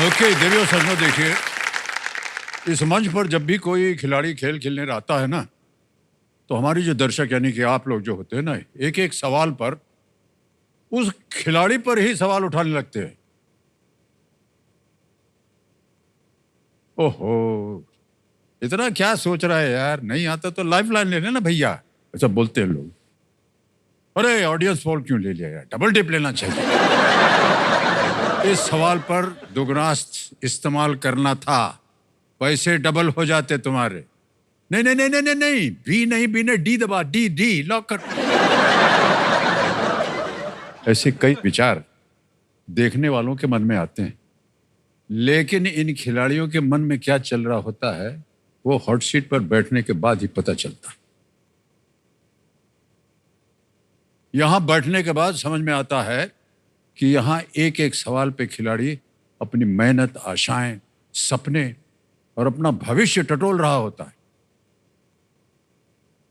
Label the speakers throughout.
Speaker 1: Okay देवियों सज्जनों, देखिए, इस मंच पर जब भी कोई खिलाड़ी खेल खेलने आता है ना, तो हमारी जो दर्शक यानी कि आप लोग जो होते हैं ना, एक एक सवाल पर उस खिलाड़ी पर ही सवाल उठाने लगते हैं। ओहो, इतना क्या सोच रहा है यार, नहीं आता तो लाइफ लाइन ले लेना भैया, ऐसा बोलते हैं लोग। अरे ऑडियंस पोल क्यों ले लिया यार, डबल टिप लेना चाहिए। इस सवाल पर दुगुनास्त इस्तेमाल करना था, पैसे डबल हो जाते तुम्हारे। नहीं नहीं नहीं नहीं नहीं नहीं, बी नहीं, बी ने डी दबा, डी डी लॉक कर। ऐसे कई विचार देखने वालों के मन में आते हैं, लेकिन इन खिलाड़ियों के मन में क्या चल रहा होता है वो हॉट सीट पर बैठने के बाद ही पता चलता। यहां बैठने के बाद समझ में आता है कि यहां एक एक सवाल पे खिलाड़ी अपनी मेहनत, आशाएं, सपने और अपना भविष्य टटोल रहा होता है।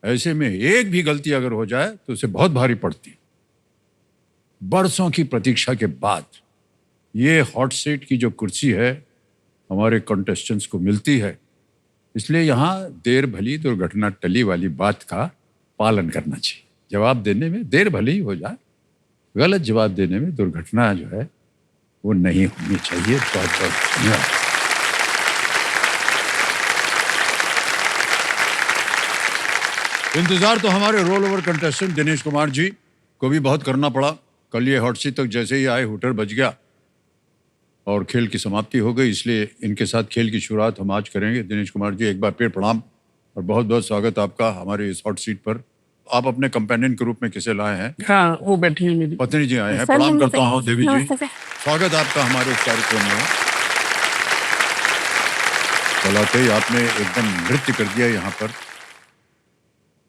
Speaker 1: ऐसे में एक भी गलती अगर हो जाए तो उसे बहुत भारी पड़ती है। बरसों की प्रतीक्षा के बाद ये हॉट सीट की जो कुर्सी है हमारे कंटेस्टेंट्स को मिलती है, इसलिए यहां देर भली दुर्घटना टली वाली बात का पालन करना चाहिए। जवाब देने में देर भली ही हो जाए, गलत जवाब देने में दुर्घटना जो है वो नहीं होनी चाहिए। बहुत बहुत धन्यवाद। इंतजार तो हमारे roll over contestant Dinesh Kumar ji को भी बहुत करना पड़ा। कल ये हॉट सीट तक जैसे ही आए हुटर बज गया और खेल की समाप्ति हो गई, इसलिए इनके साथ खेल की शुरुआत हम आज करेंगे। दिनेश कुमार जी, एक बार फिर प्रणाम और बहुत बहुत स्वागत आपका हमारे इस हॉट सीट पर। आप अपने कंपेनियन के रूप में किसे लाए हैं?
Speaker 2: हाँ, वो बैठी है मेरी
Speaker 1: पत्नी जी आए हैं। प्रणाम करता हूँ देवी जी, स्वागत आपका हमारे इस कार्यक्रम में। कल आते ही आपने एकदम नृत्य कर दिया यहाँ पर।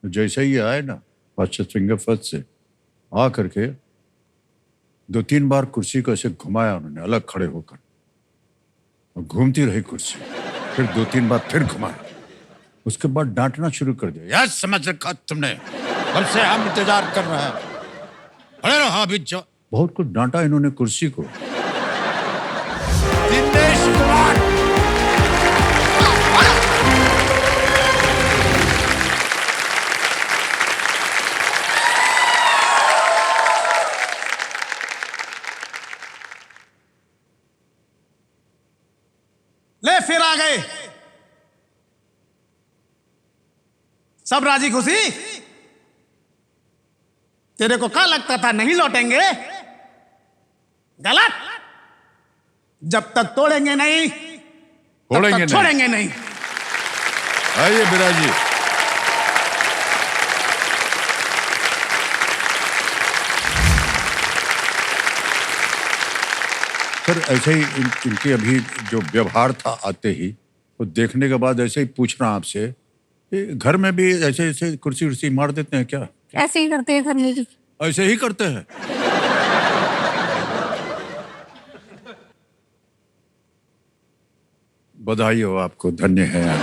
Speaker 1: जैसे ही आए ना पाश्चात्य फिंगर फर्स्ट से आ करके 2-3 बार कुर्सी को ऐसे घुमाया उन्होंने अलग खड़े होकर, और घूमती रही कुर्सी, फिर 2-3 बार फिर घुमाया, उसके बाद डांटना शुरू कर दिया। यार समझ रखा तुमने, कब से हम इंतजार कर रहे हैं, अरे हाँ भी बहुत कुछ डांटा इन्होंने कुर्सी को। दिनेश कुमार
Speaker 3: ले, फिर आ गए सब राजी खुशी। तेरे को क्या लगता था नहीं लौटेंगे? गलत। जब तक तोड़ेंगे नहीं तब तक छोड़ेंगे नहीं।
Speaker 1: आइए बिराजी। सर ऐसे ही इनके अभी जो व्यवहार था आते ही, वो देखने के बाद ऐसे ही पूछना आपसे, घर में भी ऐसे ऐसे कुर्सी उर्सी मार देते हैं क्या?
Speaker 2: ऐसे ही करते हैं घर में भी।
Speaker 1: ऐसे ही करते हैं। बधाई हो आपको, धन्य है आप।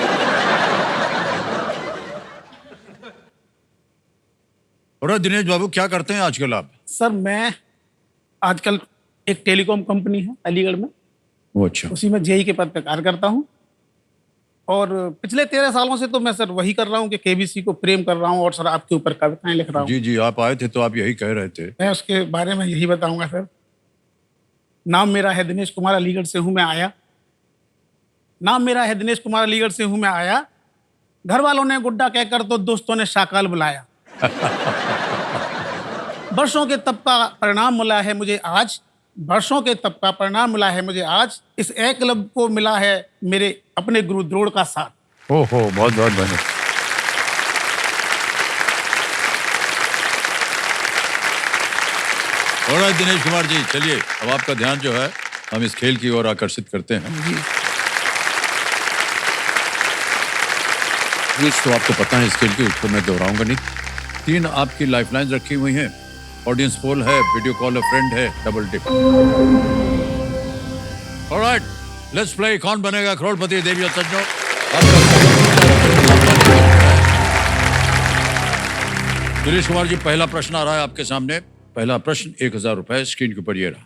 Speaker 1: और दिनेश बाबू क्या करते हैं आजकल आप?
Speaker 3: सर मैं आजकल एक टेलीकॉम कंपनी है अलीगढ़ में,
Speaker 1: वो अच्छा,
Speaker 3: उसी में जेई के पद पे कार्य करता हूँ। और पिछले 13 सालों से तो मैं सर वही कर रहा हूँ कि केबीसी को प्रेम कर रहा हूँ और सर आपके ऊपर कविताएं लिख रहा हूँ।
Speaker 1: जी जी, आप आए थे तो आप यही कह रहे थे।
Speaker 3: मैं उसके बारे में यही बताऊंगा सर। नाम मेरा है दिनेश कुमार, अलीगढ़ से हूँ मैं आया। नाम मेरा है दिनेश कुमार, अलीगढ़ से हूँ मैं आया। घर वालों ने गुड्डा कहकर तो दोस्तों ने शाकाल बुलाया। वर्षों के तप का परिणाम मिला है मुझे आज, वर्षों के तप का परिणाम मिला है मुझे आज। इस एकलव्य को मिला है मेरे अपने गुरु द्रोण का साथ।
Speaker 1: ओहो, बहुत बहुत धन्यवाद। और दिनेश कुमार जी, चलिए अब आपका ध्यान जो है हम इस खेल की ओर आकर्षित करते हैं। कुछ तो आपको पता है इस खेल की, उसको मैं दोहराऊंगा नहीं। 3 आपकी लाइफलाइंस रखी हुई हैं। ऑडियंस पोल है, वीडियो कॉल अ फ्रेंड है, double tip. Alright, let's play. कौन बनेगा करोड़पति? देवी और सज्जनों, दिनेश कुमार जी, पहला प्रश्न आ रहा है आपके सामने। पहला प्रश्न 1000 रुपए स्क्रीन के ऊपर ये रहा।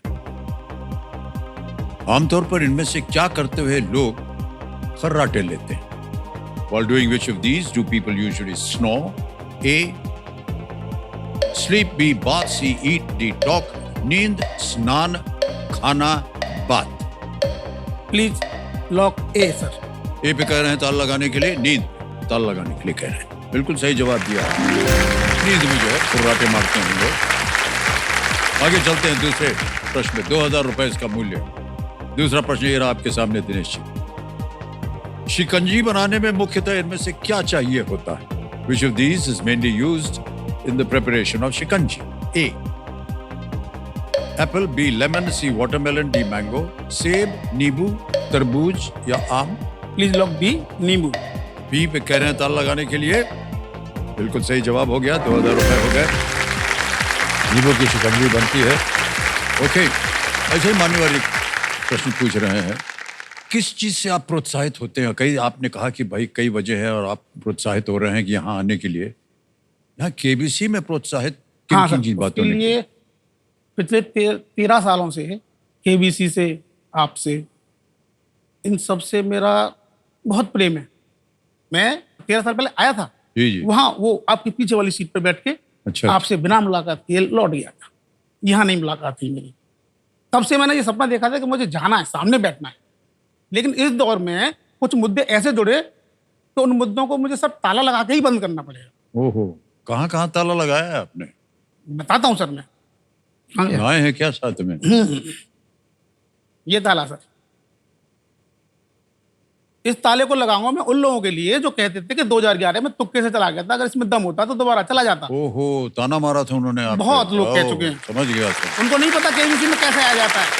Speaker 1: आमतौर पर इनमें से क्या करते हुए लोग खर्राटे लेते हैं? While doing which of these do people usually snore? A. Sleep. B. Bath. C. Eat. D. Talk. नींद, स्नान, खाना, बात।
Speaker 3: Please lock A sir.
Speaker 1: A पे कह रहे हैं ताला लगाने के लिए, नींद ताला लगाने के लिए कह रहे हैं। बिल्कुल सही जवाब दिया। नींद में जो है खर्राटे मारते हैं लोग। आगे चलते हैं दूसरे प्रश्न में। 2000 रुपए इसका मूल्य। दूसरा प्रश्न ये रहा आपके सामने दिनेश जी। शिकंजी बनाने में मुख्यतः इनमें से क्या चाहिए होता है? Which of these is mainly used in the preparation of shikanji? A. Apple, B. Lemon, C. Watermelon, D. Mango. सेब, नींबू, तरबूज या आम?
Speaker 3: प्लीज लॉक बी, नींबू।
Speaker 1: बी पे कह रहे हैं ताला लगाने के लिए। बिल्कुल सही जवाब हो गया। 2000 रुपए हो गए। नींबू की शिकंजी बनती है। ओके, ऐसे ही मानने वाले प्रश्न पूछ रहे हैं। किस चीज से आप प्रोत्साहित होते हैं? कई आपने कहा कि भाई कई वजह है और आप प्रोत्साहित हो रहे हैं कि यहाँ आने के लिए। यहाँ केबीसी में प्रोत्साहित
Speaker 3: हाँ
Speaker 1: किन
Speaker 3: सर,
Speaker 1: किन बातों
Speaker 3: उसके
Speaker 1: ने?
Speaker 3: लिए पिछले 13 सालों से केबीसी से, आपसे, इन सब से मेरा बहुत प्रेम है। मैं 13 साल पहले आया था,
Speaker 1: जी जी।
Speaker 3: वहाँ वो आपके पीछे वाली सीट पर बैठ के
Speaker 1: अच्छा।
Speaker 3: आपसे बिना मुलाकात किए लौट गया था। यहाँ नहीं मुलाकात हुई मेरी। तब से मैंने ये सपना देखा था कि मुझे जाना है, सामने बैठना है। लेकिन इस दौर में कुछ मुद्दे ऐसे जुड़े तो उन मुद्दों को मुझे सब ताला लगा के ही बंद करना पड़ेगा।
Speaker 1: ओहो, कहाँ कहाँ ताला लगाया है आपने?
Speaker 3: बताता हूँ सर मैं। हाँ,
Speaker 1: आए हैं क्या साथ में?
Speaker 3: ये ताला सर। इस ताले को लगाऊंगा मैं उन लोगों के लिए जो कहते थे कि 2011 में तुक्के से चला गया था, अगर इसमें दम होता तो दोबारा चला जाता।
Speaker 1: ओहो, ताना मारा था उन्होंने आप पे।
Speaker 3: बहुत लोग कह
Speaker 1: ओह,
Speaker 3: चुके हैं।
Speaker 1: समझ गया सर।
Speaker 3: उनको नहीं पता केबीसी में कैसे आ जाता है।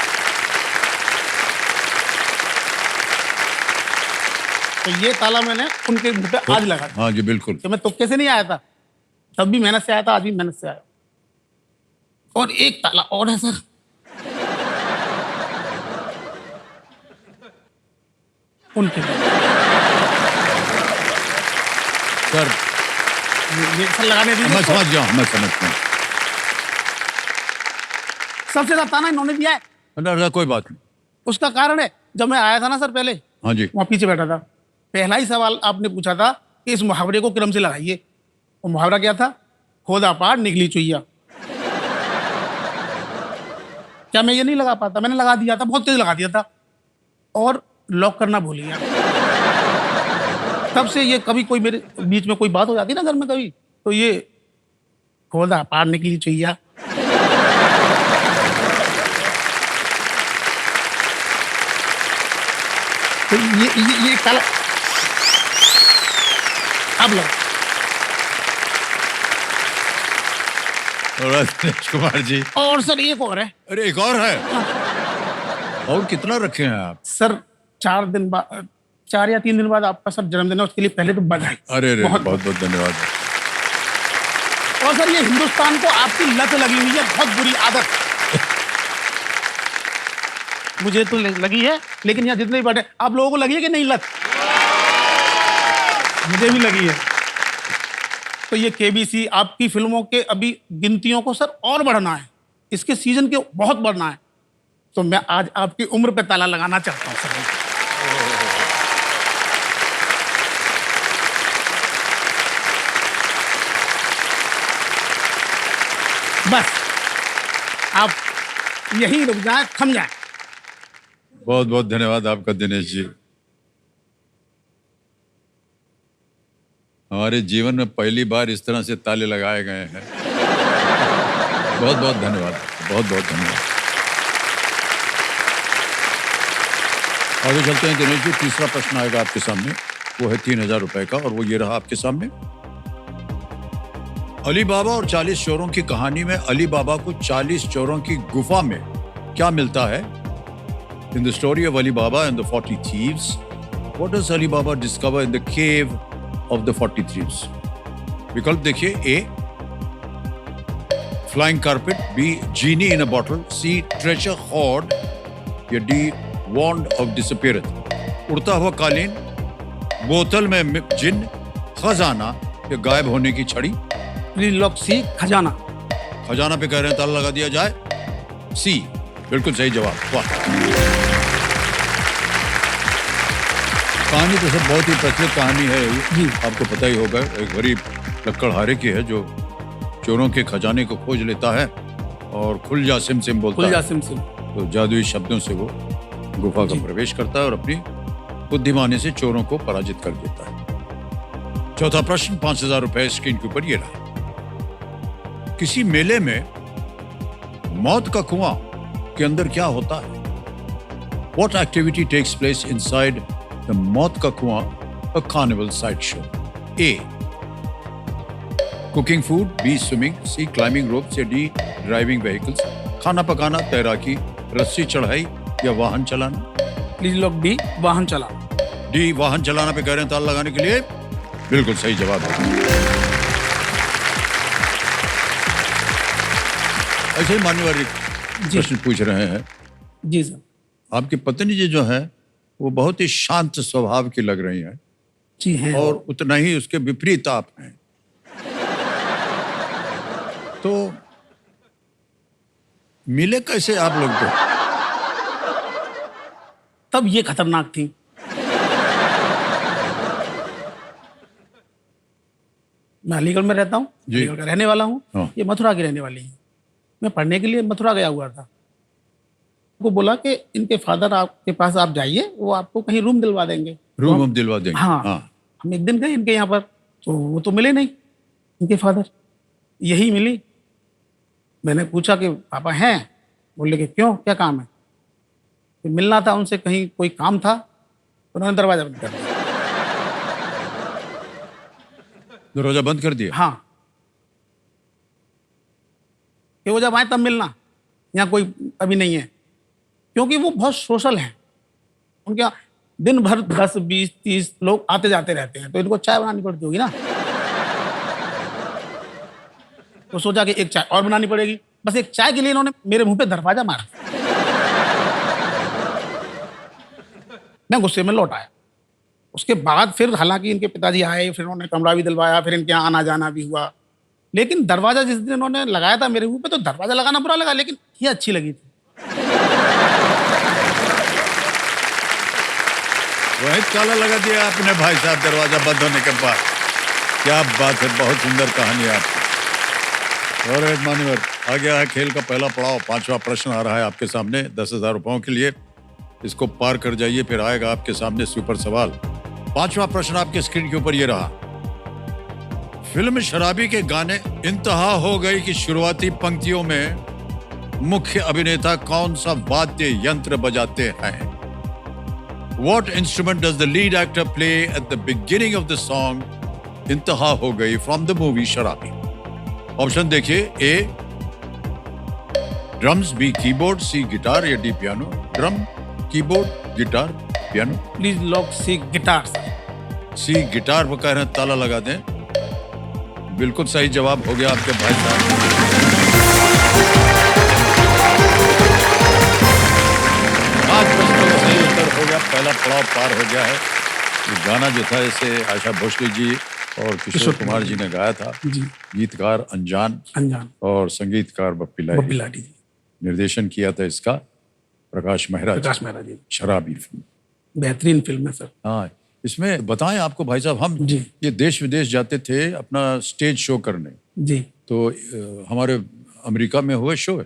Speaker 3: तो ये ताला मैंने उनके मुंह पे आज लगा दिया।
Speaker 1: हाँ जी बिल्कुल।
Speaker 3: कि मैं तुक्के से नहीं आया था, तब भी मेहनत से आया था, आज भी मेहनत से आया। और एक ताला और है सर। उनके
Speaker 1: सर
Speaker 3: ये सर लगाने दीजिए।
Speaker 1: मैं समझ गया, मैं समझ गया।
Speaker 3: सबसे ज्यादा ताना इन्होंने दिया है।
Speaker 1: ना, कोई बात नहीं।
Speaker 3: उसका कारण है, जब मैं आया था ना सर पहले,
Speaker 1: हाँ जी।
Speaker 3: वहां पीछे बैठा था, पहला ही सवाल आपने पूछा था कि इस मुहावरे को क्रम से लगाइए। वो मुहावरा क्या था? खोदा पार निकली चुईया। क्या मैं ये नहीं लगा पाता? मैंने लगा दिया था, बहुत तेज लगा दिया था और लॉक करना भूल गया। तब से ये कभी कोई मेरे बीच में कोई बात हो जाती ना घर में कभी, तो ये खोदा पार निकली चुईया। तो ये ताला अब लगा।
Speaker 1: दिनेश कुमार जी।
Speaker 3: और सर एक और है।
Speaker 1: अरे एक और है? और कितना रखे हैं आप?
Speaker 3: सर 4 दिन बाद, 4 या 3 दिन बाद आपका सर जन्मदिन है, उसके लिए पहले तो बधाई।
Speaker 1: अरे
Speaker 3: बहुत
Speaker 1: बहुत बहुत धन्यवाद।
Speaker 3: और सर ये हिंदुस्तान को आपकी लत लगी हुई है, बहुत बुरी आदत। मुझे तो लगी है, लेकिन यहाँ जितने भी बैठे आप लोगों को लगी है कि नहीं लत? मुझे भी लगी है। तो ये केबीसी आपकी फिल्मों के अभी गिनतियों को सर और बढ़ना है, इसके सीजन के बहुत बढ़ना है। तो मैं आज आपकी उम्र पे ताला लगाना चाहता हूं सर। बस आप यही रुक जाए, थम जाए।
Speaker 1: बहुत बहुत धन्यवाद आपका दिनेश जी। हमारे जीवन में पहली बार इस तरह से ताले लगाए गए हैं। बहुत बहुत धन्यवाद, बहुत बहुत धन्यवाद। आगे चलते हैं दिनेश जी। तीसरा प्रश्न आएगा आपके सामने, वो है 3000 रुपए का, और वो ये रहा आपके सामने। अली बाबा और 40 चोरों की कहानी में अली बाबा को 40 चोरों की गुफा में क्या मिलता है? In the story of Ali Baba and the 40 thieves, what does Ali Baba discover in the cave of the 40 thieves? विकल्प देखिए। A. Flying carpet, B. Genie in a bottle, C. Treasure hoard, या D. Wand of disappearance. उड़ता हुआ कालीन, बोतल में जिन, खजाना या गायब होने की छड़ी?
Speaker 3: प्लीज लॉक सी, खजाना।
Speaker 1: खजाना पे कह रहे हैं ताला लगा दिया जाए। सी बिल्कुल सही जवाब। वाह, कहानी तो सब बहुत ही प्रचलित कहानी है
Speaker 3: जी।
Speaker 1: आपको पता ही होगा। एक गरीब लक्कड़हारे की है जो चोरों के खजाने को खोज लेता है और खुल जा सिम सिम बोलता
Speaker 3: खुल जा
Speaker 1: है,
Speaker 3: सिम सिम।
Speaker 1: तो जादुई शब्दों से वो गुफा का
Speaker 3: जी।
Speaker 1: प्रवेश करता है और अपनी बुद्धिमानी से चोरों को पराजित कर देता है। चौथा प्रश्न 5,000 रुपए स्क्रीन के ऊपर ये रहा। किसी मेले में मौत का कुआं के अंदर क्या होता है? What activity takes place inside the मौत का कुआं, a carnival sideshow? A. Cooking food, B. Swimming, C. Climbing ropes, या D. Driving vehicles. खाना पकाना, तैराकी, रस्सी चढ़ाई या वाहन चलाना?
Speaker 3: प्लीज लोग डी, वाहन चला।
Speaker 1: डी वाहन चलाना पे कह रहे हैं ताल लगाने के लिए। बिल्कुल सही जवाब है। ऐसे ही मान्यवर एक
Speaker 3: जी।
Speaker 1: प्रश्न पूछ रहे हैं।
Speaker 3: जी सर।
Speaker 1: आपकी पत्नी जी जो है वो बहुत ही शांत स्वभाव की लग रही है
Speaker 3: जी हैं।
Speaker 1: और उतना ही उसके विपरीत आप हैं। तो मिले कैसे आप लोग? तो
Speaker 3: तब ये खतरनाक थी। मैं अलीगढ़ में रहता हूँ,
Speaker 1: जी।
Speaker 3: अलीगढ़ का रहने वाला हूँ।
Speaker 1: हाँ।
Speaker 3: ये मथुरा की रहने वाली है। मैं पढ़ने के लिए मथुरा गया हुआ था। को बोला कि इनके फादर आपके पास आप जाइए, वो आपको कहीं रूम दिलवा देंगे।
Speaker 1: रूम हम दिलवा देंगे।
Speaker 3: हाँ। हम एक दिन गए इनके यहाँ पर, तो वो तो मिले नहीं इनके फादर। यही मिली। मैंने पूछा कि पापा हैं? बोले कि क्यों, क्या काम है? कि मिलना था उनसे, कहीं कोई काम था। तो उन्होंने दरवाजा बंद कर दिया।
Speaker 1: दरवाजा बंद कर दिया।
Speaker 3: हाँ, कि वो जब आए तब मिलना, यहाँ कोई अभी नहीं है। क्योंकि वो बहुत सोशल हैं। उनके यहाँ दिन भर 10, 20, 30 लोग आते जाते रहते हैं, तो इनको चाय बनानी पड़ती होगी ना। तो सोचा कि एक चाय और बनानी पड़ेगी। बस एक चाय के लिए इन्होंने मेरे मुंह पे दरवाजा मारा। मैं गुस्से में लौट आया। उसके बाद फिर हालांकि इनके पिताजी आए, फिर उन्होंने कमरा भी दिलवाया, फिर इनके यहाँ आना जाना भी हुआ। लेकिन दरवाजा जिस दिन इन्होंने लगाया था मेरे मुंह पे, तो दरवाजा लगाना बुरा लगा, लेकिन ये अच्छी लगी थी।
Speaker 1: वही ताला लगा दिया आपने भाई साहब दरवाजा बंद होने के बाद। क्या बात है, बहुत सुंदर कहानी है आपकी। और एक मान्यवर आ गया है खेल का पहला पड़ाव। 5वां प्रश्न आ रहा है आपके सामने 10,000 रुपयों के लिए। इसको पार कर जाइए, फिर आएगा आपके सामने सुपर सवाल। 5वां प्रश्न आपके स्क्रीन के ऊपर ये रहा। फिल्म शराबी के गाने इंतहा हो गई की शुरुआती पंक्तियों में मुख्य अभिनेता कौन सा वाद्य यंत्र बजाते हैं? What instrument does the lead actor play at the beginning of the song इंतहा हो गई from the movie Sharaabi? Option देखिए। A drums, B keyboard, C guitar या D piano? Drum, keyboard, guitar, piano?
Speaker 3: Please lock C guitar sir.
Speaker 1: C guitar पर कह रहे हैं ताला लगा दें। बिल्कुल सही जवाब हो गया आपके भाई साहब। 5 प्रश्नों का सही उत्तर हो गया। पहला पड़ाव पार हो गया है। ये गाना जो था इसे आशा भोसले जी और किशोर कुमार जी ने गाया था।
Speaker 3: जी।
Speaker 1: गीतकार अनजान
Speaker 3: अनजान
Speaker 1: और संगीतकार बप्पी
Speaker 3: बप्पी
Speaker 1: लाहिड़ी।
Speaker 3: लाठी जी।
Speaker 1: निर्देशन किया था इसका प्रकाश मेहरा जी।
Speaker 3: प्रकाश मेहरा जी।
Speaker 1: शराबी फिल्म।
Speaker 3: बेहतरीन फिल्म है सर।
Speaker 1: हाँ, इसमें बताएं आपको भाई साहब, हम
Speaker 3: जी।
Speaker 1: ये देश विदेश जाते थे अपना स्टेज शो करने।
Speaker 3: जी।
Speaker 1: तो हमारे अमेरिका में हुआ शो है,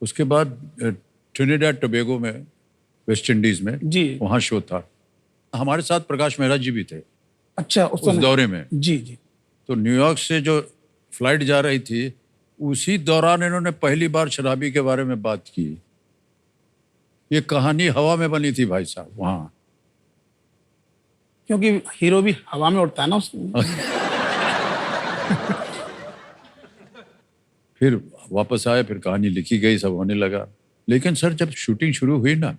Speaker 1: उसके बाद ट्रिनिडाड टोबैगो में, वेस्ट इंडीज में,
Speaker 3: जी।
Speaker 1: वहाँ शो था। हमारे साथ प्रकाश मेहरा जी भी थे
Speaker 3: अच्छा,
Speaker 1: उस
Speaker 3: समय।
Speaker 1: दौरे में।
Speaker 3: जी जी।
Speaker 1: तो न्यूयॉर्क से जो फ्लाइट जा रही थी, उसी दौरान इन्होंने पहली बार शराबी के बारे में बात की। ये कहानी हवा में बनी थी भाई साहब वहाँ।
Speaker 3: क्योंकि हीरो भी हवा में उड़ता है ना उसमें।
Speaker 1: फिर वापस आए, फिर कहानी लिखी गई, सब होने लगा। लेकिन सर जब शूटिंग शुरू हुई ना,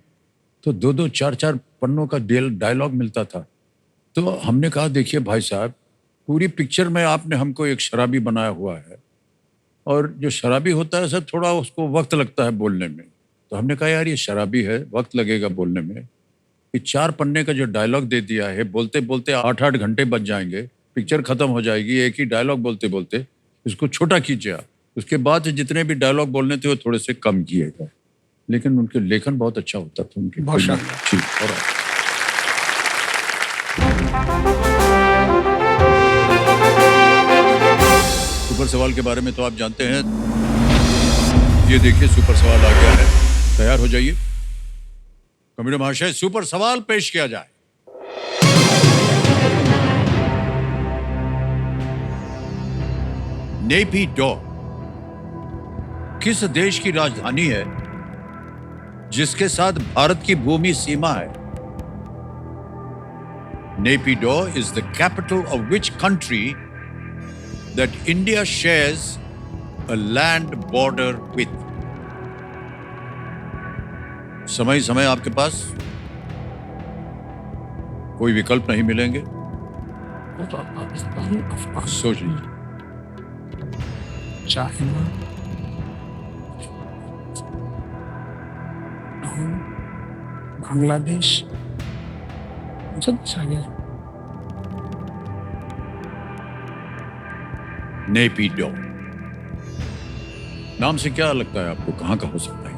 Speaker 1: तो 2-2, 4-4 पन्नों का डायलॉग मिलता था। तो हमने कहा देखिए भाई साहब, पूरी पिक्चर में आपने हमको एक शराबी बनाया हुआ है, और जो शराबी होता है सर थोड़ा उसको वक्त लगता है बोलने में। तो हमने कहा यार ये शराबी है, वक्त लगेगा बोलने में। ये 4 पन्ने का जो डायलॉग दे दिया है, बोलते बोलते 8-8 घंटे बच जाएंगे, पिक्चर खत्म हो जाएगी एक ही डायलॉग बोलते बोलते। इसको छोटा कीजिए आप। उसके बाद जितने भी डायलॉग बोलने थे वो थोड़े से कम किए गए। लेकिन उनके लेखन बहुत अच्छा होता था उनके।
Speaker 3: बहुत शानदार।
Speaker 1: ठीक। और सुपर सवाल के बारे में तो आप जानते हैं। ये देखिए सुपर सवाल आ गया है, तैयार हो जाइए। कंप्यूटर महाशय, सुपर सवाल पेश किया जाए। नेपिडो किस देश की राजधानी है जिसके साथ भारत की भूमि सीमा है? Naypyidaw is the capital of which country that India shares a land border with. समय समय आपके पास कोई विकल्प नहीं मिलेंगे,
Speaker 3: वो तो पाकिस्तान, अफगानिस्तान,
Speaker 1: सोच लीजिए।
Speaker 3: चाइना, बांग्लादेश, सब आ गया।
Speaker 1: नेपिडो नाम से क्या लगता है आपको, कहां का हो सकता है?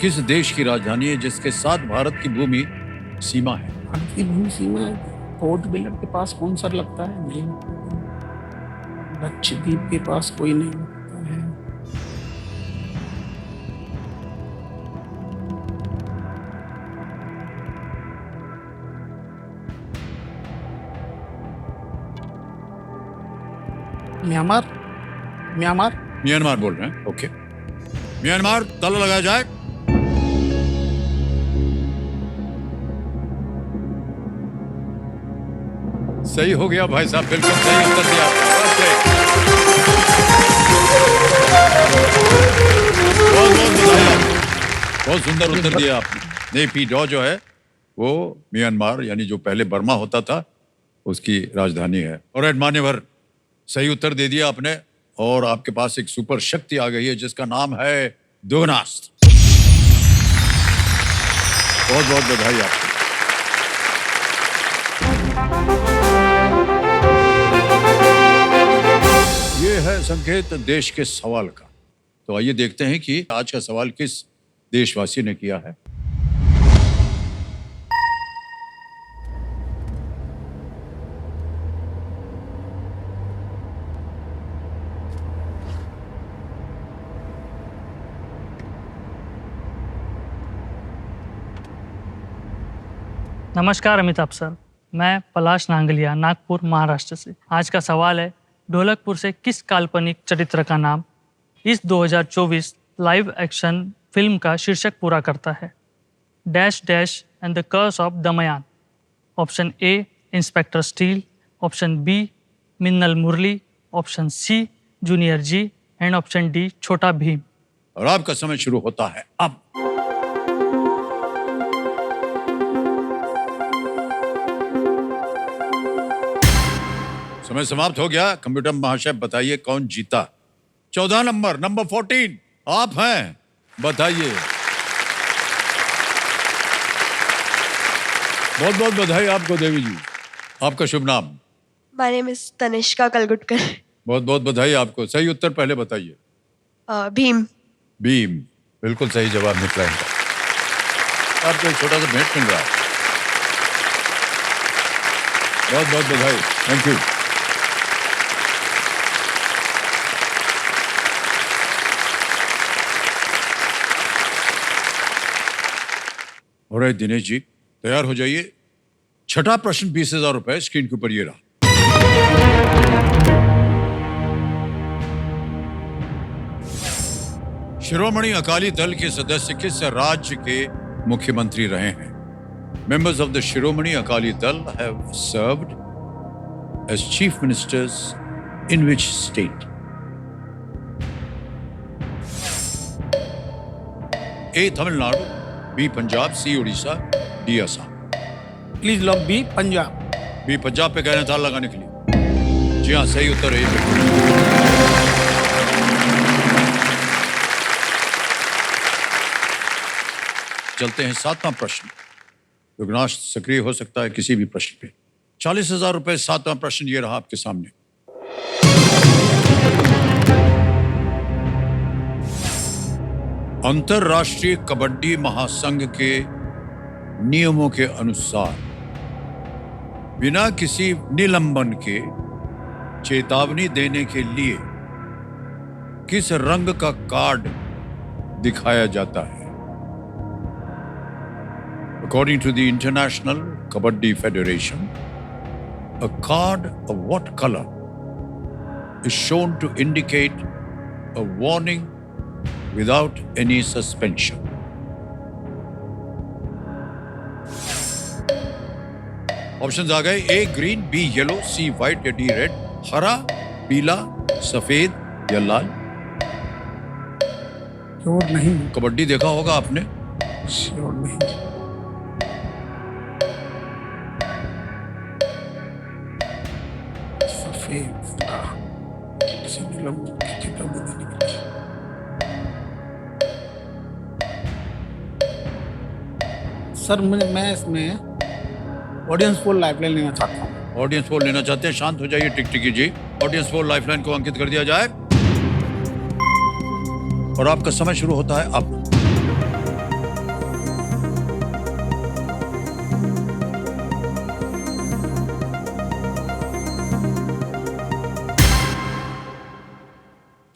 Speaker 1: किस देश की राजधानी है जिसके साथ भारत की भूमि सीमा है?
Speaker 3: भारत की भूमि सीमा पोर्ट ब्लेयर के पास कौन सा लगता है? नहीं, लक्षद्वीप के पास कोई नहीं लगता है। म्यांमार, म्यांमार,
Speaker 1: म्यांमार बोल रहे हैं, ओके। म्यांमार, ताला लगाया जाए। सही हो गया भाई साहब, बिल्कुल सही उत्तर दिया आपने। बहुत बहुत बधाई आपको, बहुत सुंदर उत्तर दिया आपने। नेपिडो जो है वो म्यांमार यानी जो पहले बर्मा होता था उसकी राजधानी है। और एड मान्यवर, सही उत्तर दे दिया आपने और आपके पास एक सुपर शक्ति आ गई है जिसका नाम है दोगनास्त्र। बहुत बहुत बधाई आपको। ये है संकेत देश के सवाल का। तो आइए देखते हैं कि आज का सवाल किस देशवासी ने किया है।
Speaker 4: नमस्कार अमिताभ सर, मैं पलाश नांगलिया, नागपुर, महाराष्ट्र से। आज का सवाल है, ढोलकपुर से किस काल्पनिक चरित्र का नाम इस 2024 लाइव एक्शन फिल्म का शीर्षक पूरा करता है? Dash dash and the curse of Damyaan. Option A inspector Steel, option B Minnal Murali, option C junior G and option D Chhota Bheem.
Speaker 1: और आपका समय शुरू होता है अब। समय समाप्त हो गया। कंप्यूटर महाशय बताइए कौन जीता? 14 नंबर 14 आप हैं, बताइए। बहुत बहुत बधाई आपको देवी जी। आपका शुभ नाम?
Speaker 5: My name is Tanishka Kalgutkar.
Speaker 1: बहुत बहुत बधाई आपको। सही उत्तर पहले बताइए।
Speaker 5: भीम।
Speaker 1: भीम, बिल्कुल सही जवाब निकला इनका। आपको एक छोटा सा भेंट मिल रहा है। बहुत बहुत बधाई, थैंक यू। और दिनेश जी तैयार हो जाइए। छठा प्रश्न 20,000 रुपए स्क्रीन के ऊपर ये रहा। शिरोमणि अकाली दल के सदस्य किस राज्य के मुख्यमंत्री रहे हैं? Members of the Shiromani Akali Dal have served as chief ministers in which state? A. Tamil Nadu, B. Punjab, C. Odisha, D. Assam.
Speaker 3: Please lock B Punjab.
Speaker 1: B. Punjab पे कहना था लगाने के लिए। जी हाँ, सही उत्तर है। चलते हैं 7वां प्रश्न। रुग्णाश सक्रिय हो सकता है किसी भी प्रश्न पे। 40,000 रुपए 7वां प्रश्न ये रहा आपके सामने। अंतरराष्ट्रीय कबड्डी महासंघ के नियमों के अनुसार बिना किसी निलंबन के चेतावनी देने के लिए किस रंग का कार्ड दिखाया जाता है? According to the International Kabaddi Federation, a card of what color is shown to indicate a warning without any suspension? Options आ गए। A green, B yellow, C white या डी रेड। हरा, पीला, सफेद या लाल।
Speaker 3: श्योर नहीं,
Speaker 1: कबड्डी देखा होगा आपने।
Speaker 3: श्योर नहीं। सफेद, किसी किताब में नहीं लिखा। सर मैं इसमें ऑडियंस पोल लाइफलाइन लेना चाहता हूँ।
Speaker 1: ऑडियंस पोल लेना चाहते हैं? शांत हो जाइए टिकटिकी जी। ऑडियंस पोल लाइफलाइन को अंकित कर दिया जाए और आपका समय शुरू होता है अब।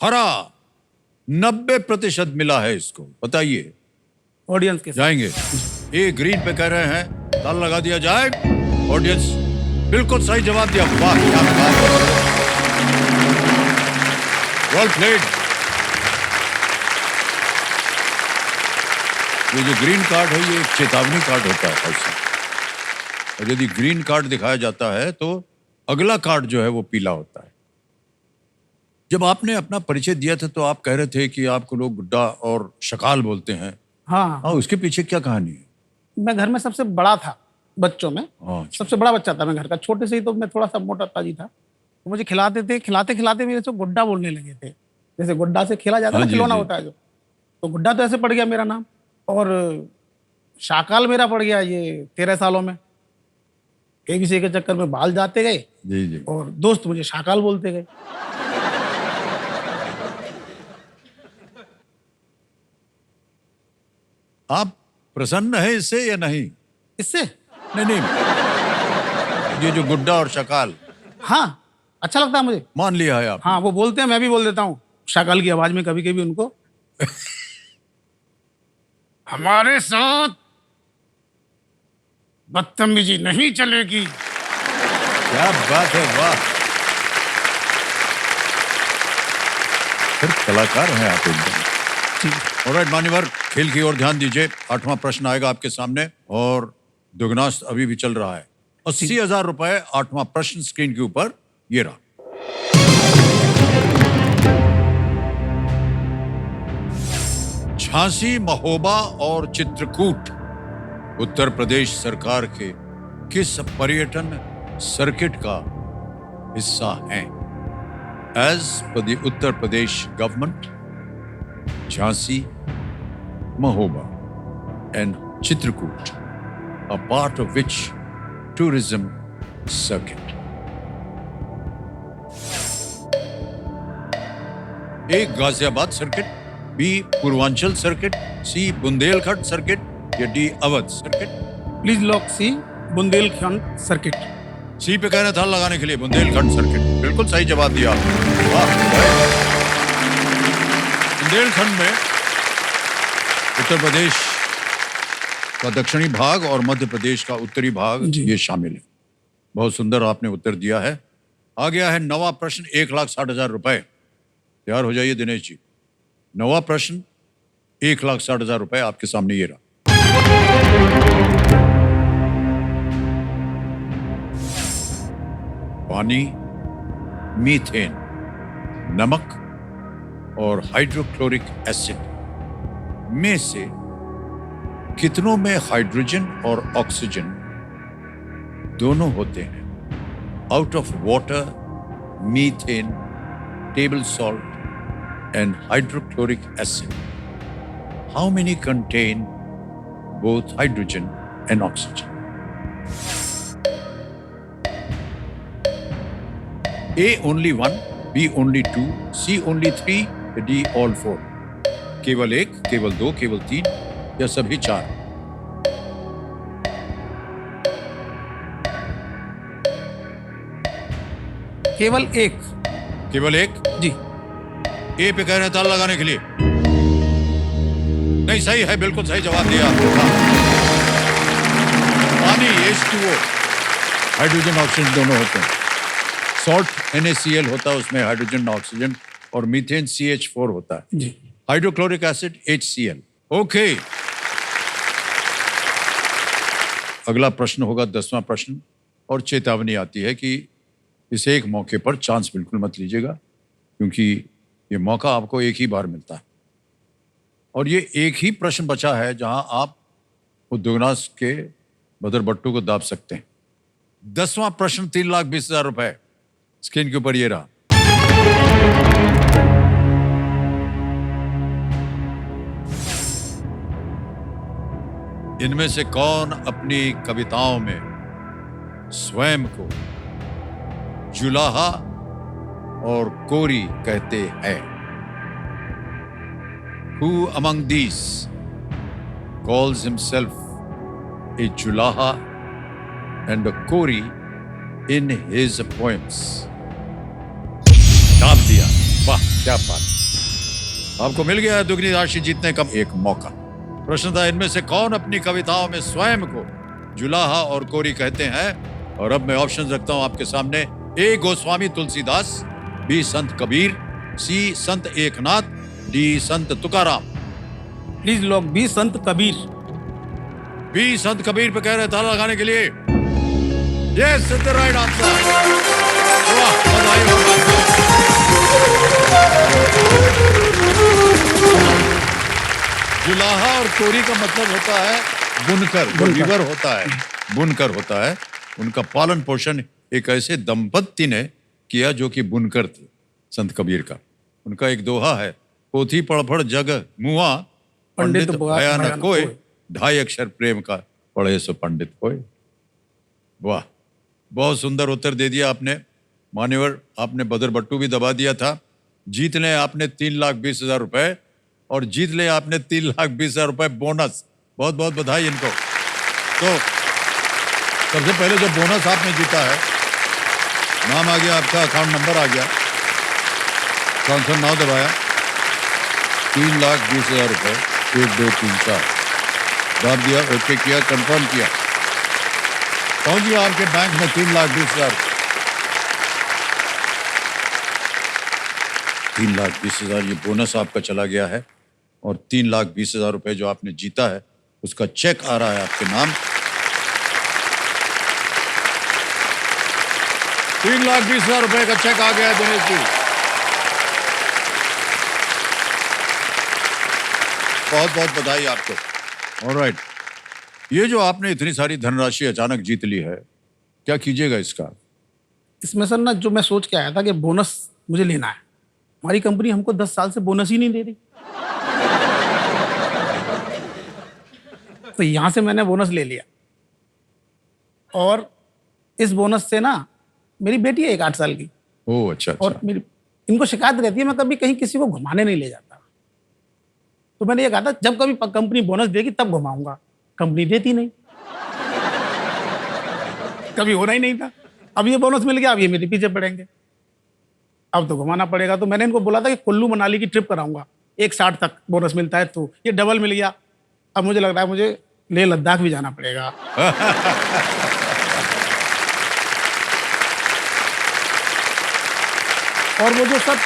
Speaker 1: हरा 90% मिला है इसको, बताइए।
Speaker 3: ऑडियंस के साथ
Speaker 1: जाएंगे। ये ग्रीन पे कह रहे हैं, ताला लगा दिया जाए। ऑडियंस बिल्कुल सही जवाब दिया। वाह क्या बात है, वेल प्लेड। ये जो ग्रीन कार्ड है ये एक चेतावनी कार्ड होता है ऐसा, और यदि ग्रीन कार्ड दिखाया जाता है तो अगला कार्ड जो है वो पीला होता है। जब आपने अपना परिचय दिया था तो आप कह रहे थे कि आपको लोग गुड्डा और शकाल बोलते हैं।
Speaker 3: हाँ,
Speaker 1: उसके पीछे क्या कहानी है?
Speaker 3: मैं घर में सबसे बड़ा था बच्चों में।
Speaker 1: अच्छा।
Speaker 3: सबसे बड़ा बच्चा था मैं घर का। छोटे से ही तो मैं थोड़ा सा मोटा ताजी था। तो मुझे खिलाते थे, खिलाते खिलाते मेरे से गुड्डा बोलने लगे थे। जैसे गुड्डा से खेला जाता है
Speaker 1: हाँ
Speaker 3: ना,
Speaker 1: जी,
Speaker 3: खिलौना
Speaker 1: जी।
Speaker 3: होता है जो, तो गुड्डा तो ऐसे पड़ गया मेरा नाम। और शाकाल मेरा पड़ गया ये 13 सालों में। केबीसी के चक्कर में बाल जाते गए
Speaker 1: जी जी।
Speaker 3: और दोस्त मुझे शाकाल बोलते गए।
Speaker 1: आप प्रसन्न है इससे या नहीं?
Speaker 3: इससे
Speaker 1: नहीं नहीं, ये जो गुड्डा और शकाल
Speaker 3: हाँ अच्छा लगता है मुझे।
Speaker 1: मान लिया है आप।
Speaker 3: हाँ, वो बोलते हैं, मैं भी बोल देता हूँ शाकाल की आवाज में कभी कभी उनको। हमारे साथ बदतमीजी नहीं चलेगी।
Speaker 1: क्या बात है, वाह। फिर कलाकार हैं आप एकदम। ऑलराइट मान्यवर, खेल की ओर ध्यान दीजिए। 8वां प्रश्न आएगा आपके सामने और दुगनास अभी भी चल रहा है। 80,000 रुपए। 8वां प्रश्न स्क्रीन के ऊपर ये रहा। झांसी, महोबा और चित्रकूट उत्तर प्रदेश सरकार के किस पर्यटन सर्किट का हिस्सा हैं? As per the Uttar Pradesh government, Jhansi, Mahoba and Chitrakoot are part of which tourism circuit? A. Ghaziabad circuit, B Purvanchal circuit, C Bundelkhand circuit या D Awadh circuit.
Speaker 3: Please lock C Bundelkhand circuit.
Speaker 1: C पे कहना था लगाने के लिए बुंदेलखंड सर्किट। बिल्कुल सही जवाब दिया। वाह। बुंदेलखंड में उत्तर प्रदेश का दक्षिणी भाग और मध्य प्रदेश का उत्तरी भाग ये शामिल है। बहुत सुंदर आपने उत्तर दिया है। आ गया है 9वां प्रश्न, 1,60,000 रुपए। तैयार हो जाइए दिनेश जी। 9वां प्रश्न, 1,60,000 रुपए आपके सामने ये रहा। पानी, मीथेन, नमक और हाइड्रोक्लोरिक एसिड में से कितनों में हाइड्रोजन और ऑक्सीजन दोनों होते हैं? Out of water, methane, table salt and hydrochloric acid, how many contain both hydrogen and oxygen? A only 1, B only 2, C only 3, D all 4? केवल 1, केवल 2, केवल 3 या सभी 4?
Speaker 3: केवल एक।
Speaker 1: केवल एक?
Speaker 3: जी।
Speaker 1: ए पे कह रहे हैं ताला लगाने के लिए। नहीं, सही है, बिल्कुल सही जवाब दिया। पानी H2O, हाइड्रोजन ऑक्सीजन दोनों होते हैं। सॉल्ट NaCl होता है, उसमें हाइड्रोजन ऑक्सीजन, और मीथेन CH4 होता है।
Speaker 3: जी।
Speaker 1: Hydrochloric acid HCl। ओके, अगला प्रश्न होगा 10वां प्रश्न, और चेतावनी आती है कि इस एक मौके पर चांस बिल्कुल मत लीजिएगा, क्योंकि ये मौका आपको एक ही बार मिलता है, और ये एक ही प्रश्न बचा है जहां आप उद्योगनाथ के बदर बट्टू को दाब सकते हैं। 10वां प्रश्न 3,20,000 रुपए स्क्रीन के ऊपर ये रहा। इनमें से कौन अपनी कविताओं में स्वयं को जुलाहा और कोरी कहते हैं? Who among these calls himself a Julaha and a Kori in his poems? दाब दिया, वाह क्या बात। आपको मिल गया दुगनी राशि जीतने का एक मौका। प्रश्न था, इनमें से कौन अपनी कविताओं में स्वयं को जुलाहा और कोरी कहते हैं? और अब मैं ऑप्शन रखता हूं आपके सामने। ए Goswami Tulsidas, B Sant Kabir, C Sant Eknath, D Sant Tukaram.
Speaker 3: Please लोग बी संत कबीर।
Speaker 1: बी संत कबीर पे कह रहे ताला लगाने के लिए। Yes, is the right answer. वाह, बधाई हो आपको। जुलाहा और कोरी का मतलब होता है बुनकर, जो वीवर होता है, बुनकर होता है। उनका पालन पोषण एक ऐसे दंपत्ति ने किया जो कि बुनकर थे, संत कबीर का। उनका एक दोहा है, पोथी पढ़ जग मुआ, पंडित भया न कोय, 2.5 अक्षर प्रेम का पढ़े सो पंडित होए। वाह, बहुत सुंदर उत्तर दे दिया आपने मान्यवर। आपने बदर बट्टू भी दबा दिया था। जीत लें आपने 3,20,000 रुपए, और जीत ले आपने 3,20,000 रुपए बोनस। बहुत बहुत बधाई इनको। तो सबसे पहले जो बोनस आपने जीता है, नाम आ गया आपका, अकाउंट नंबर आ गया, ट्रांसफर नाउ दबाया, 3,20,000 रुपए, 1 2 3 4 दाब दिया, ओके किया, कंफर्म किया, पहुंच गया आपके बैंक में 3,20,000। 3,20,000 ये बोनस आपका चला गया है, और 3,20,000 रुपए जो आपने जीता है उसका चेक आ रहा है आपके नाम। 3,20,000 रुपए का चेक आ गया है दिनेश जी। बहुत बहुत बधाई आपको। ऑलराइट, ये जो आपने इतनी सारी धनराशि अचानक जीत ली है, क्या कीजिएगा इसका?
Speaker 3: इसमें सर ना, जो मैं सोच के आया था कि बोनस मुझे लेना है। हमारी कंपनी हमको 10 साल से बोनस ही नहीं दे रही, तो यहां से मैंने बोनस ले लिया। और इस बोनस से ना, मेरी बेटी है 8 साल की।
Speaker 1: ओह अच्छा,
Speaker 3: और
Speaker 1: अच्छा।
Speaker 3: मेरी इनको शिकायत रहती है, मैं कभी कहीं किसी को घुमाने नहीं ले जाता। तो मैंने ये कहा था, जब कभी कंपनी बोनस देगी तब घुमाऊंगा। कंपनी देती नहीं, कभी होना ही नहीं था। अब ये बोनस मिल गया, अब ये मेरे पीछे पड़ेंगे, अब तो घुमाना पड़ेगा। तो मैंने इनको बोला था कि कुल्लू मनाली की ट्रिप कराऊंगा, 1,60 तक बोनस मिलता है, तो ये डबल मिल गया। अब मुझे लग रहा है मुझे लेह लद्दाख भी जाना पड़ेगा। और वो जो सब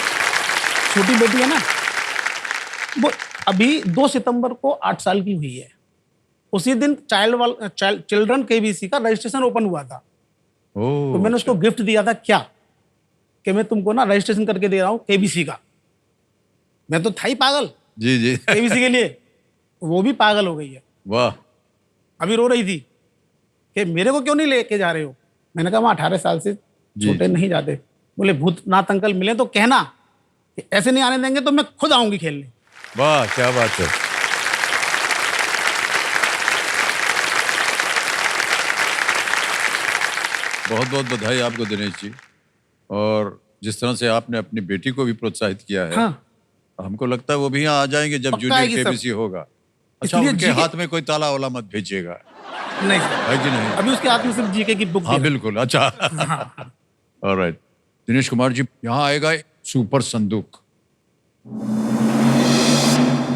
Speaker 3: छोटी बेटी है ना, वो अभी 2 सितंबर को 8 साल की हुई है। उसी दिन चिल्ड्रन केबीसी का रजिस्ट्रेशन ओपन हुआ था।
Speaker 1: ओह,
Speaker 3: तो मैंने उसको गिफ्ट दिया था, क्या कि मैं तुमको ना रजिस्ट्रेशन करके दे रहा हूँ केबीसी का। मैं तो था ही पागल
Speaker 1: जी जी।
Speaker 3: केबीसी के लिए, वो भी पागल हो गई है।
Speaker 1: वाह।
Speaker 3: अभी रो रही थी कि मेरे को क्यों नहीं लेके जा रहे हो। मैंने कहा, वहाँ 18 साल से छोटे नहीं जाते। बोले, भूतनाथ अंकल मिले तो कहना कि ऐसे नहीं आने देंगे तो मैं खुद आऊंगी खेलने।
Speaker 1: वाह, क्या बात है। बहुत बहुत बधाई आपको दिनेश जी। और जिस तरह से आपने अपनी बेटी को भी प्रोत्साहित किया है,
Speaker 3: हाँ,
Speaker 1: हमको लगता है वो भी यहाँ आ जाएंगे जब
Speaker 3: पक्का
Speaker 1: जूनियर
Speaker 3: आएगी सब।
Speaker 1: केबीसी होगा। अच्छा,
Speaker 3: इसलिए
Speaker 1: उनके
Speaker 3: जीके
Speaker 1: हाथ में कोई ताला वाला मत भेजिएगा,
Speaker 3: नहीं,
Speaker 1: है कि नहीं?
Speaker 3: अभी उसके हाथ में सिर्फ जीके की बुक
Speaker 1: हाँ
Speaker 3: दे रहा
Speaker 1: बिल्कुल। अच्छा, ऑलराइट। दिनेश कुमार जी, यहाँ आएगा सुपर संदूक।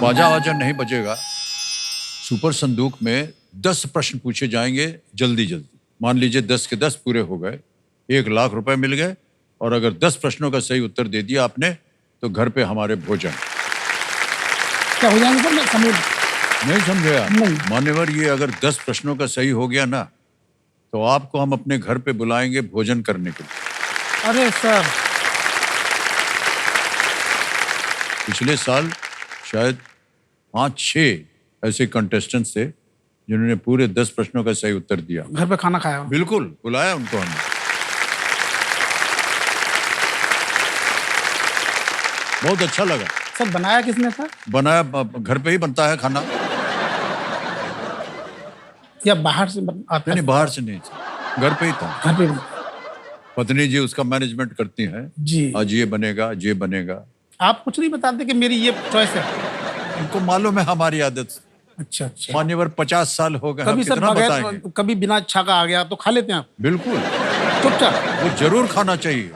Speaker 1: बाजा वाजा नहीं बजेगा। सुपर संदूक में 10 प्रश्न पूछे जाएंगे जल्दी जल्दी। मान लीजिए 10 के 10 पूरे हो गए, 1 लाख रुपए मिल गए। और अगर 10 प्रश्नों का सही उत्तर दे दिया आपने तो घर पे हमारे भोजन।
Speaker 3: क्या हो जाएंगे सर? मैं समझ
Speaker 1: नहीं समझे आप?
Speaker 3: नहीं।
Speaker 1: मान्यवर, ये अगर 10 प्रश्नों का सही हो गया ना तो आपको हम अपने घर पे बुलाएंगे भोजन करने के लिए।
Speaker 3: अरे सर,
Speaker 1: पिछले साल शायद 5-6 ऐसे कंटेस्टेंट्स थे जिन्होंने पूरे 10 प्रश्नों का सही उत्तर दिया।
Speaker 3: घर पे खाना खाया हो?
Speaker 1: बिल्कुल, बुलाया उनको हमने। बहुत अच्छा लगा।
Speaker 3: सर बनाया किसने था?
Speaker 1: बनाया घर पे ही बनता है खाना।
Speaker 3: या बाहर से आता?
Speaker 1: नहीं, बाहर से नहीं, घर पे ही था।
Speaker 3: घर पे?
Speaker 1: पत्नी जी उसका मैनेजमेंट करती हैं।
Speaker 3: जी।
Speaker 1: आज ये बनेगा, ये बनेगा।
Speaker 3: आप कुछ नहीं बताते कि मेरी ये चॉइस है?
Speaker 1: उनको मालूम है हमारी आदत।
Speaker 3: अच्छा अच्छा।
Speaker 1: मान्यवर 50 साल हो गए, हम
Speaker 3: कभी सर
Speaker 1: कितना
Speaker 3: बगैर,
Speaker 1: बताएंगे?
Speaker 3: कभी बिना छाका आ गया तो खा लेते हैं आप?
Speaker 1: बिल्कुल,
Speaker 3: चुपचाप?
Speaker 1: वो जरूर खाना चाहिए।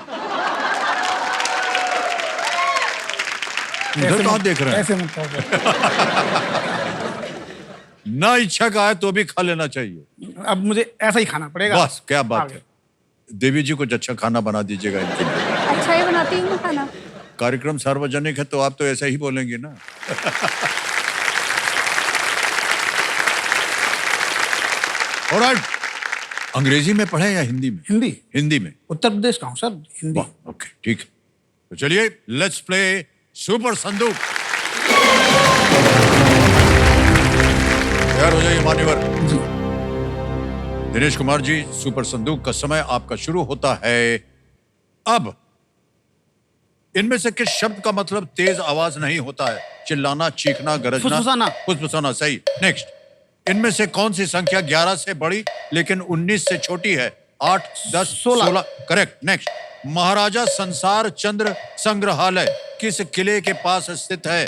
Speaker 1: इधर कहाँ देख रहे हैं?
Speaker 3: ऐसे मत कहो।
Speaker 1: ना इच्छा का है तो भी खा लेना चाहिए।
Speaker 3: अब मुझे ऐसा ही खाना पड़ेगा।
Speaker 1: बस, क्या बात है। देवी जी कुछ अच्छा खाना बना दीजिएगा इनके लिए।
Speaker 2: अच्छा ही बनाती हूँ मैं खाना।
Speaker 1: कार्यक्रम सार्वजनिक है तो आप तो ऐसा ही बोलेंगे ना। ऑलराइट, अंग्रेजी में पढ़े या हिंदी में?
Speaker 3: हिंदी।
Speaker 1: हिंदी में।
Speaker 3: उत्तर प्रदेश का हूँ सर, हिंदी।
Speaker 1: वाह, ओके, ठीक है। तो चलिए, लेट्स प्ले सुपर संदूक। तैयार हो जाइए मान्यवर।
Speaker 3: जी।
Speaker 1: दिनेश कुमार जी, सुपर संदूक का समय आपका शुरू होता है अब। इनमें से किस शब्द का मतलब तेज आवाज नहीं होता है? चिल्लाना, चीखना, गरजना,
Speaker 3: फुसफुसाना।
Speaker 1: फुसफुसाना, सही। नेक्स्ट। इनमें से कौन सी संख्या 11 से बड़ी लेकिन 19 से छोटी है? 8, 10, 16। करेक्ट। नेक्स्ट। महाराजा संसार चंद्र संग्रहालय किस किले के पास स्थित है?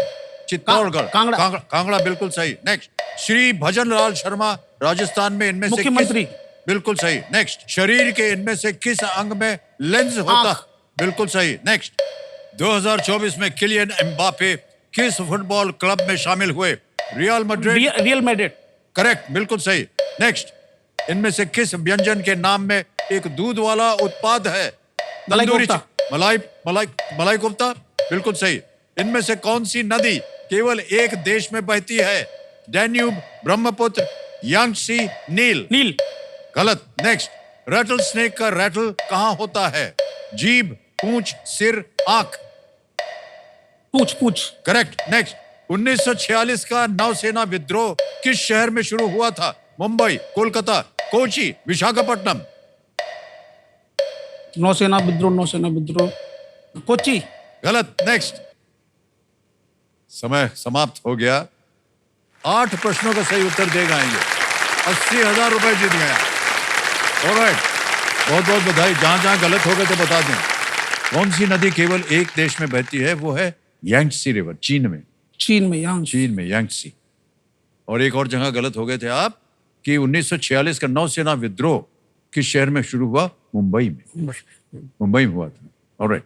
Speaker 1: चित्तौड़गढ़।
Speaker 3: कांगड़ा।
Speaker 1: कांगड़ा बिल्कुल सही। नेक्स्ट। श्री भजन लाल शर्मा राजस्थान में इनमें से
Speaker 3: मुख्यमंत्री।
Speaker 1: बिल्कुल सही। नेक्स्ट। शरीर के इनमें से किस अंग में लेंस होता?
Speaker 3: आँख।
Speaker 1: बिल्कुल सही। नेक्स्ट। 2024 में किलियन एम्बापे किस फुटबॉल क्लब में शामिल हुए? Real Madrid.
Speaker 3: Real Madrid.
Speaker 1: Correct, बिल्कुल सही। नेक्स्ट। इनमें से किस व्यंजन के नाम में एक दूध वाला उत्पाद है?
Speaker 3: मलाई
Speaker 1: तंदूरी
Speaker 3: कोफ्ता।
Speaker 1: मलाई कोफ्ता, बिल्कुल सही। इनमें से कौन सी नदी केवल एक देश में बहती है? डैन्यूब, ब्रह्मपुत्र, यांगसी, नील।
Speaker 3: नील।
Speaker 1: गलत। नेक्स्ट। रैटल स्नेक का रैटल कहाँ होता है? जीभ, पूंछ, सिर, आंख।
Speaker 3: पूछ।
Speaker 1: करेक्ट। नेक्स्ट। 1946 का नौसेना विद्रोह किस शहर में शुरू हुआ था? मुंबई, कोलकाता, कोची, विशाखापट्टनम।
Speaker 3: नौसेना विद्रोह कोची।
Speaker 1: गलत। नेक्स्ट। समय समाप्त हो गया। 8 प्रश्नों का सही उत्तर दे गाएंगे। 80,000 रुपए जीत गया। ऑलराइट, बहुत बहुत बधाई। जहां जहां गलत हो गए तो बता दें। कौन सी नदी केवल एक देश में बहती है? वो है यांगसी रिवर, चीन में यांगसी। और एक और जगह गलत हो गए थे आप कि 1946 का नौसेना विद्रोह किस शहर में शुरू हुआ? मुंबई में हुआ था। ऑलराइट,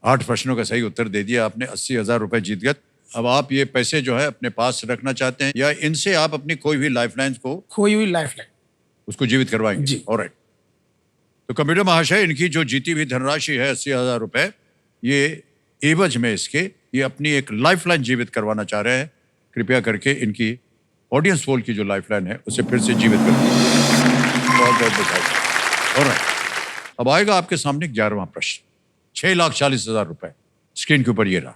Speaker 1: 8 प्रश्नों का सही उत्तर दे दिया आपने। 80,000 रुपए जीत गए। अब आप ये पैसे जो है अपने पास रखना चाहते हैं या इनसे आप अपनी कोई भी लाइफलाइन को
Speaker 3: खोई हुई लाइफलाइन
Speaker 1: उसको जीवित करवाएंगे?
Speaker 3: जी।
Speaker 1: ऑलराइट, तो कंप्यूटर महाशय, इनकी जो जीती हुई धनराशि है 80,000 रुपए, ये एवज में इसके ये अपनी एक लाइफलाइन जीवित करवाना चाह रहे हैं। कृपया करके इनकी ऑडियंस पोल की जो लाइफलाइन है उसे फिर से जीवित कर दीजिए। बहुत बहुत बधाई। ऑलराइट, अब आएगा आपके सामने 11वां प्रश्न। 6,40,000 रुपए स्क्रीन के ऊपर ये रहा।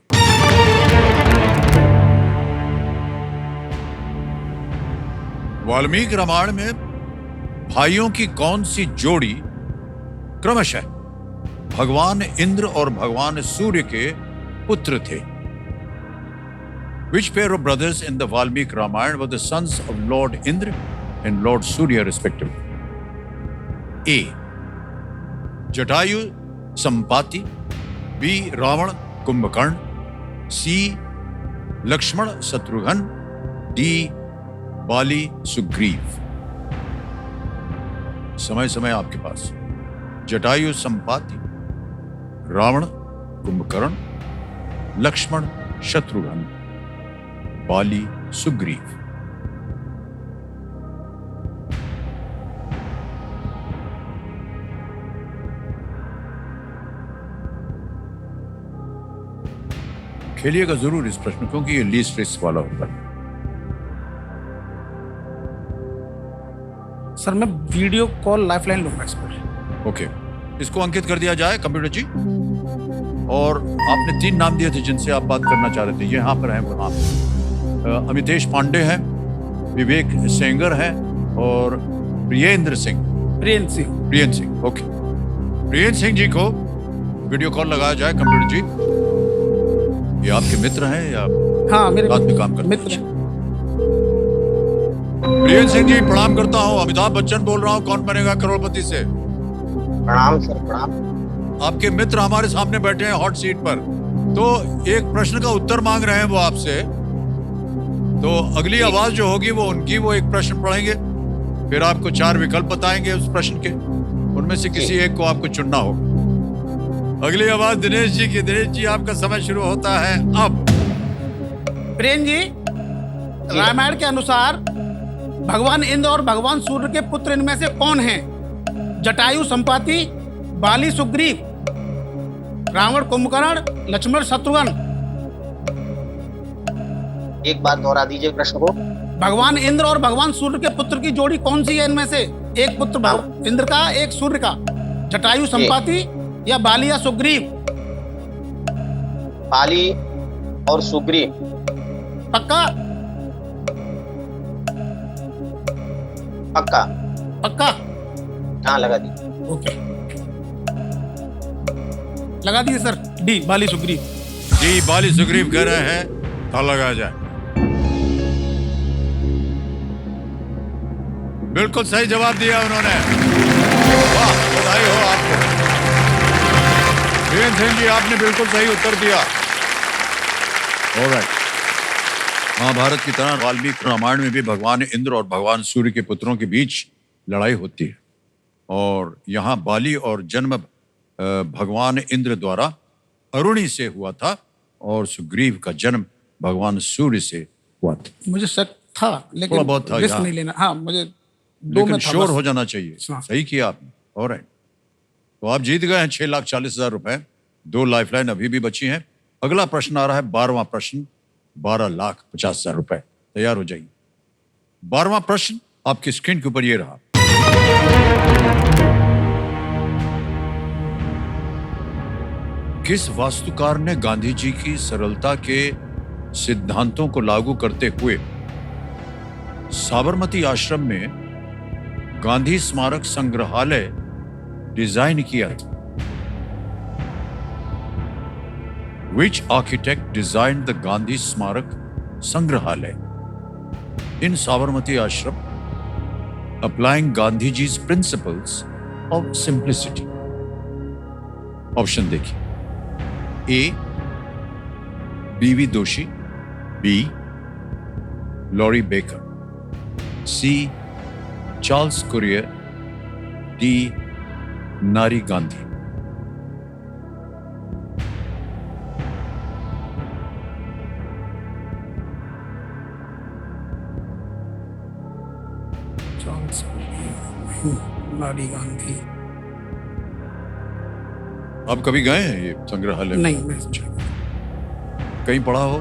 Speaker 1: वाल्मीकि रामायण में भाइयों की कौन सी जोड़ी क्रमशः भगवान इंद्र और भगवान सूर्य के पुत्र थे? Which pair of brothers in the Valmiki Ramayana were the sons of Lord Indra and Lord Surya respectively? A. Jatayu Sampati, B. Ravan Kumbhakarna, C. Lakshman Shatrughan, D. Bali Sugriv। समय आपके पास। जटायु संपाति, रावण, कुंभकर्ण, लक्ष्मण, शत्रुघ्न, बाली, सुग्रीव। खेलिएगा जरूर इस प्रश्न क्योंकि ये लीस्ट रिस्क वाला होता है।
Speaker 3: सर मैं वीडियो कॉल लाइफलाइन लूंगा इस पर।
Speaker 1: ओके, इसको अंकित कर दिया जाए कंप्यूटर जी। और आपने 3 नाम दिए थे जिनसे आप बात करना चाह रहे थे, ये यहाँ पर हैं। वहाँ पर अमितेश पांडे हैं, विवेक सेंगर हैं और प्रियेंद्र सिंह। प्रियेंद्र सिंह, ओके। प्रियेंद्र सिंह जी को वीडियो कॉल लगाया जाए कंप्यूटर जी। ये आपके मित्र हैं या
Speaker 3: हाँ मेरे
Speaker 1: साथ में काम करते
Speaker 3: मित्र हैं।
Speaker 1: प्रियेंद्र सिंह जी प्रणाम करता हूँ। अमिताभ बच्चन बोल रहा हूँ कौन बनेगा करोड़पति से।
Speaker 6: प्रणाम सर, प्रणाम।
Speaker 1: आपके मित्र हमारे सामने बैठे हैं हॉट सीट पर, तो एक प्रश्न का उत्तर मांग रहे हैं वो आपसे। तो अगली आवाज जो होगी वो उनकी, वो एक प्रश्न पढ़ेंगे, फिर आपको 4 विकल्प बताएंगे उस प्रश्न के, उनमें से किसी एक को आपको चुनना होगा। अगली आवाज दिनेश जी की। दिनेश जी आपका समय शुरू होता है अब।
Speaker 3: प्रेम जी, रामायण के अनुसार भगवान इंद्र और भगवान सूर्य के पुत्र इनमें से कौन हैं? जटायु, संपाति, बाली, सुग्रीव, रावण, कुंभकर्ण, लक्ष्मण, शत्रुघ्न।
Speaker 6: एक बार दोहरा दीजिए प्रश्न को।
Speaker 3: भगवान इंद्र और भगवान सूर्य के पुत्र की जोड़ी कौन सी है इनमें से? एक पुत्र इंद्र का, एक सूर्य का। जटायु, संपाति या बाली या सुग्रीव?
Speaker 6: बाली और सुग्रीव।
Speaker 3: पक्का?
Speaker 6: पक्का।
Speaker 3: पक्का?
Speaker 6: हाँ लगा दी।
Speaker 3: ओके, लगा दिए सर। डी, बाली सुग्रीव।
Speaker 1: जी बाली सुग्रीव कह रहे हैं, तो लगा जाए। बिल्कुल सही जवाब दिया उन्होंने। वाह, बधाई हो आपको। वीरेंद्र सिंह जी आपने बिल्कुल सही उत्तर दिया। ऑलराइट। महाभारत की तरह वाल्मीकि रामायण में भी भगवान इंद्र और भगवान सूर्य के पुत्रों के बीच लड़ाई होती है, और यहाँ बाली और जन्म भगवान इंद्र द्वारा अरुणी से हुआ था और सुग्रीव का जन्म भगवान सूर्य से हुआ था।
Speaker 3: मुझे शक था लेकिन
Speaker 1: थोड़ा बहुत था,
Speaker 3: रिस्क
Speaker 1: यहाँ।
Speaker 3: नहीं लेना। हाँ मुझे दो
Speaker 1: लेकिन
Speaker 3: में था
Speaker 1: श्योर
Speaker 3: बस।
Speaker 1: हो जाना चाहिए।
Speaker 3: हाँ।
Speaker 1: सही किया आपने। ऑलराइट, तो आप जीत गए हैं 6,40,000 रुपए। 2 लाइफलाइन अभी भी बची हैं। अगला प्रश्न आ रहा है, 12वां प्रश्न, 12,50,000 रुपए। तैयार हो जाइए। 12वां प्रश्न आपकी स्क्रीन के ऊपर ये रहा। किस वास्तुकार ने गांधी जी की सरलता के सिद्धांतों को लागू करते हुए साबरमती आश्रम में गांधी स्मारक संग्रहालय डिजाइन किया? Which architect designed the Gandhi Smarak Sangrahalaya in Sabarmati Ashram, applying Gandhiji's principles of simplicity? Option देखिए। A. B.V. Doshi, B. Laurie Baker, C. Charles Courier, D. Nari Gandhi।
Speaker 3: नारी गांधी।
Speaker 1: आप कभी गए हैं ये संग्रहालय में?
Speaker 3: नहीं, मैं
Speaker 1: कहीं पढ़ा हो,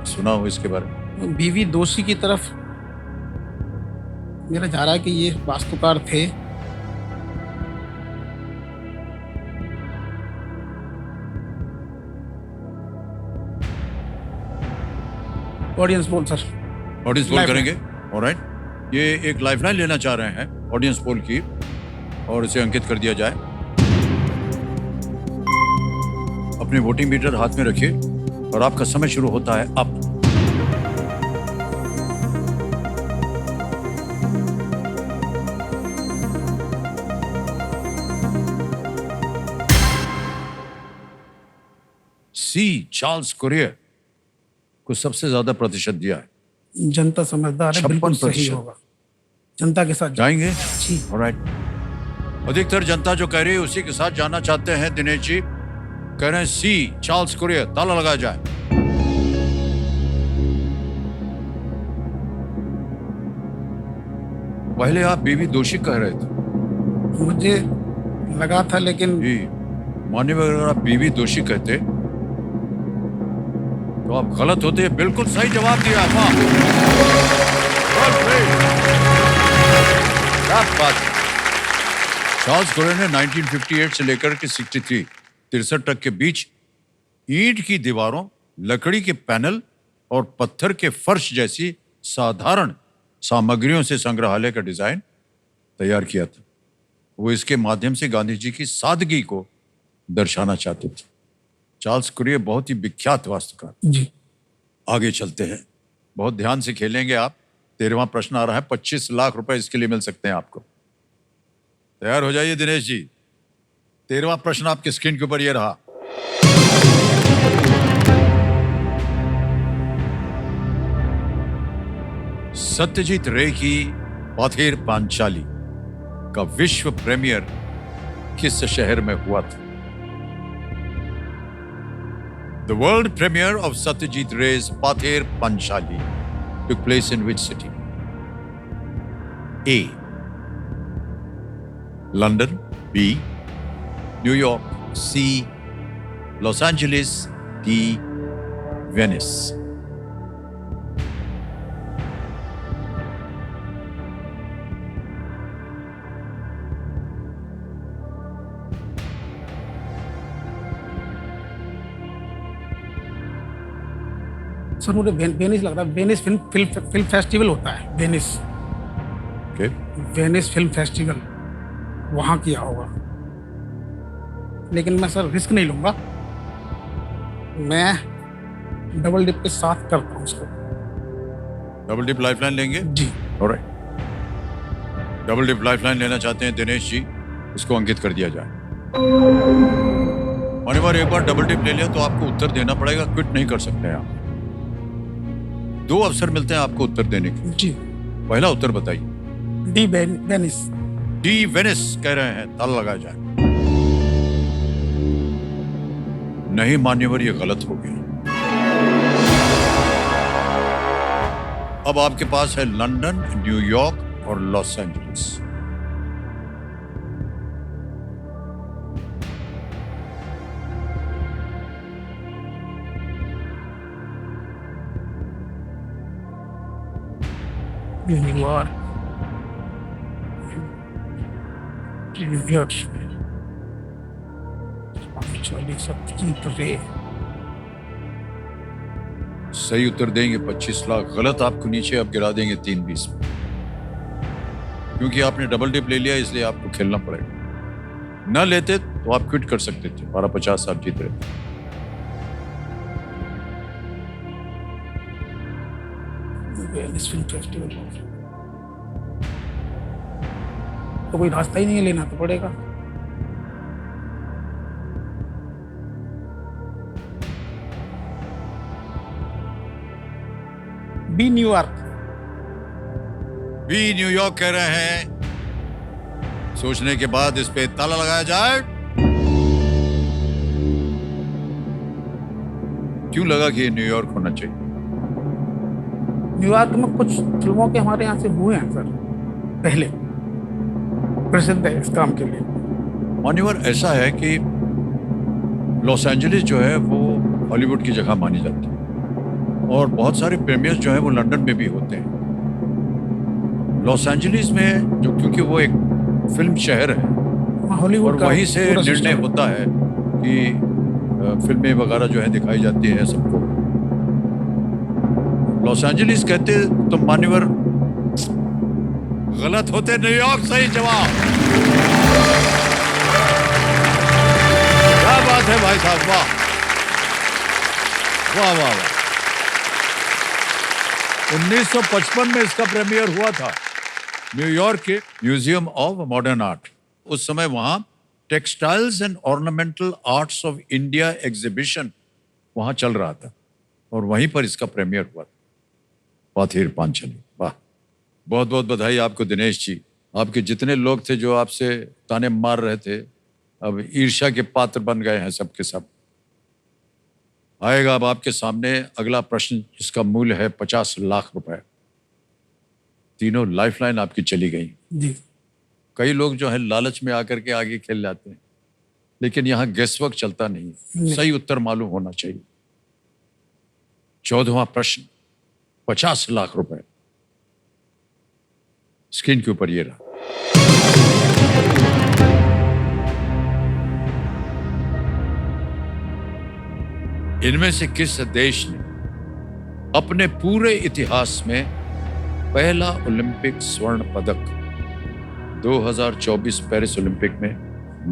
Speaker 1: सुना हो इसके बारे में?
Speaker 3: बीवी दोषी की तरफ मेरा जा रहा है कि ये वास्तुकार थे। Audience poll sir.
Speaker 1: Audience poll
Speaker 3: Lifeline।
Speaker 1: करेंगे। ऑलराइट, ये एक लाइफलाइन लेना चाह रहे हैं ऑडियंस पोल की, और इसे अंकित कर दिया जाए। अपने वोटिंग मीटर हाथ में रखिए और आपका समय शुरू होता है अब। सी, चार्ल्स कुरियर को सबसे ज्यादा प्रतिशत दिया है।
Speaker 3: जनता समझदार है,
Speaker 1: 56%
Speaker 3: बिल्कुल सही होगा। जनता के साथ
Speaker 1: जाएंगे।
Speaker 3: जी।
Speaker 1: ऑलराइट, अधिकतर जनता जो कह रही है उसी के साथ जाना चाहते हैं दिनेश जी। कह रहे हैं सी चार्ल्स कुरियर, ताला लगाया जाए। पहले आप बीवी दोषी कह रहे थे।
Speaker 3: मुझे लगा था, लेकिन
Speaker 1: जी मान्यवर, अगर आप बीवी दोषी कहते तो आप गलत होते। बिल्कुल सही जवाब दिया। वाह, Well played। क्या बात है। चार्ल्स कुरियर ने 1958 से लेकर के 63 तक के बीच ईंट की दीवारों, लकड़ी के पैनल और पत्थर के फर्श जैसी साधारण सामग्रियों से संग्रहालय का डिजाइन तैयार किया था। वो इसके माध्यम से गांधी जी की सादगी को दर्शाना चाहते थे। चार्ल्स कुरियर बहुत ही विख्यात वास्तुकार।
Speaker 3: जी
Speaker 1: आगे चलते हैं, बहुत ध्यान से खेलेंगे आप। 13वां प्रश्न आ रहा है, 25 लाख रुपए इसके लिए मिल सकते हैं आपको। तैयार हो जाइए दिनेश जी। 13वां प्रश्न आपके स्क्रीन के ऊपर ये रहा। सत्यजीत रे की पथेर पांचाली का विश्व प्रीमियर किस शहर में हुआ था? The world premiere of Satyajit Ray's Pather Panchali took place in which city? A. London. B. New York. C. Los Angeles. D. Venice.
Speaker 3: Sir, मुझे वेनिस लग रहा है। वेनिस फिल्म फेस्टिवल होता है, Venice.
Speaker 1: Okay.
Speaker 3: Venice film festival वहाँ किया होगा, लेकिन मैं सर रिस्क नहीं लूंगा। मैं डबल डिप के साथ करता हूँ उसको।
Speaker 1: डबल डिप लाइफलाइन लेंगे?
Speaker 3: जी
Speaker 1: ऑलराइट। डबल डिप लाइफलाइन लेना चाहते हैं दिनेश जी, इसको अंकित कर दिया जाए। मान्यवर, एक बार डबल डिप ले लिया तो आपको उत्तर देना पड़ेगा, क्विट नहीं कर सकते हैं आप। 2 अवसर मिलते हैं आपको उत्तर देने के।
Speaker 3: जी।
Speaker 1: पहला उत्तर बताइए।
Speaker 3: D Venice.
Speaker 1: डी वेनिस कह रहे हैं, ताला लगाया जाए। नहीं मान्यवर, ये गलत हो गया। अब आपके पास है लंदन, न्यूयॉर्क और लॉस एंजलिस।
Speaker 3: न्यूयॉर्क, सत्यजीत रे।
Speaker 1: सही उत्तर देंगे 25 लाख, गलत आपको नीचे अब गिरा देंगे 320 में। क्योंकि आपने डबल डिप ले लिया इसलिए आपको खेलना पड़ेगा। न लेते तो आप क्विट कर सकते थे, 1250 आप जीत रहे थे।
Speaker 3: वेनिस फिल्म फेस्टिवल तो कोई रास्ता ही नहीं है, लेना तो पड़ेगा। B New York.
Speaker 1: बी न्यूयॉर्क कह रहे हैं। सोचने के बाद इस पे ताला लगाया जाए। क्यों लगा कि ये न्यूयॉर्क होना चाहिए?
Speaker 3: न्यूयॉर्क में कुछ फिल्मों के हमारे यहाँ से हुए हैं सर, पहले प्रसिद्ध है इस काम के लिए।
Speaker 1: मान्यवर, ऐसा है कि लॉस एंजलिस जो है वो हॉलीवुड की जगह मानी जाती है और बहुत सारे प्रीमियर्स जो है वो लंदन में भी होते हैं। लॉस एंजलिस में जो, क्योंकि वो एक फिल्म शहर है
Speaker 3: हॉलीवुड
Speaker 1: और वहीं से निर्णय होता है कि फिल्में वगैरह जो है दिखाई जाती है सबको। लॉस एंजलिस कहते तो मान्यवर गलत होते। न्यूयॉर्क सही जवाब। क्या बात है भाई साहब, वाह वाह वाह वाह। 1955 में इसका प्रीमियर हुआ था न्यूयॉर्क के म्यूजियम ऑफ मॉडर्न आर्ट। उस समय वहां textiles and ornamental arts of India exhibition वहां चल रहा था और वहीं पर इसका प्रीमियर हुआ था। पाथेर पांचाली, वाह। बहुत बहुत बधाई आपको दिनेश जी। आपके जितने लोग थे जो आपसे ताने मार रहे थे, अब ईर्ष्या के पात्र बन गए हैं सबके सब। आएगा अब आपके सामने अगला प्रश्न, जिसका मूल्य है 50 लाख रुपए। तीनों लाइफलाइन आपकी चली गई।
Speaker 3: जी
Speaker 1: कई लोग जो है लालच में आकर के आगे खेल जाते हैं, लेकिन यहां गेसवर्क चलता नहीं, सही उत्तर मालूम होना चाहिए। 14वां प्रश्न, 50 लाख रुपए। स्क्रीन के ऊपर ये रहा। इनमें से किस देश ने अपने पूरे इतिहास में पहला ओलंपिक स्वर्ण पदक 2024 पेरिस ओलंपिक में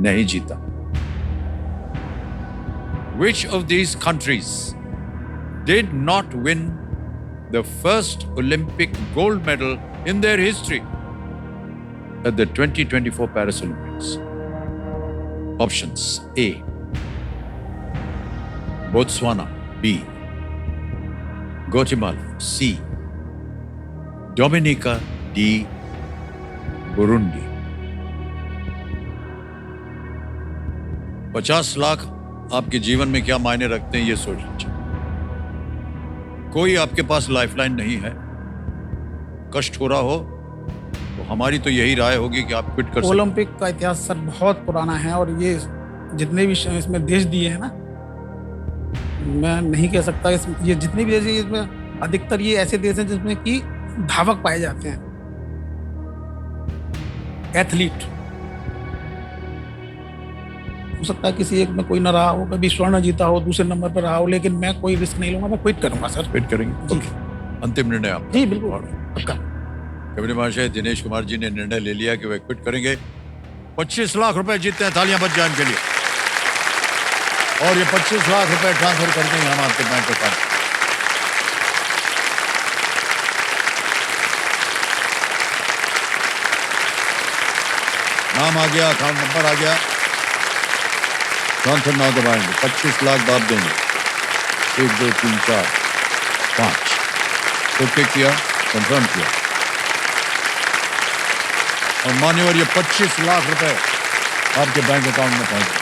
Speaker 1: नहीं जीता? Which of these countries did not win the first Olympic gold medal in their history at the 2024 Paris Olympics? Options: A. Botswana. B. Guatemala. C. Dominica. D. Burundi. 50 lakh आपके जीवन में क्या मायने रखते हैं, ये सोच लीजिए। कोई आपके पास लाइफलाइन नहीं है, कष्ट हो रहा हो तो हमारी तो यही राय होगी कि आप क्विट कर सकते।
Speaker 3: ओलंपिक का इतिहास सर बहुत पुराना है, और ये जितने भी इसमें देश दिए हैं ना, मैं नहीं कह सकता ये जितने भी देश हैं, इसमें अधिकतर ये ऐसे देश हैं जिसमें कि धावक पाए जाते हैं, एथलीट। हो सकता है किसी एक में कोई ना रहा हो, कभी स्वर्ण जीता हो, दूसरे नंबर पर रहा हो, लेकिन मैं कोई रिस्क नहीं लूंगा, मैं क्विट करूंगा सर।
Speaker 1: क्विट करेंगे?
Speaker 3: जी
Speaker 1: अंतिम निर्णय आप?
Speaker 3: जी बिल्कुल पक्का।
Speaker 1: कैबिनेट महाशय दिनेश कुमार जी ने निर्णय ले लिया कि वे क्विट करेंगे। 25 लाख रुपए जीतते हैं, तालियां बज जाए इनके लिए। और ये 25 लाख रुपए ट्रांसफर कर देंगे हम आपके बैंक अकाउंट। नाम आ गया, अकाउंट नंबर आ गया, ट्रांसफर नाउ दबाएंगे, 25 लाख बात देंगे। 1 2 3 4 5 ओके किया, कंफर्म किया, और मान्यवर ये 25 लाख रुपए आपके बैंक अकाउंट में पहुंच गए।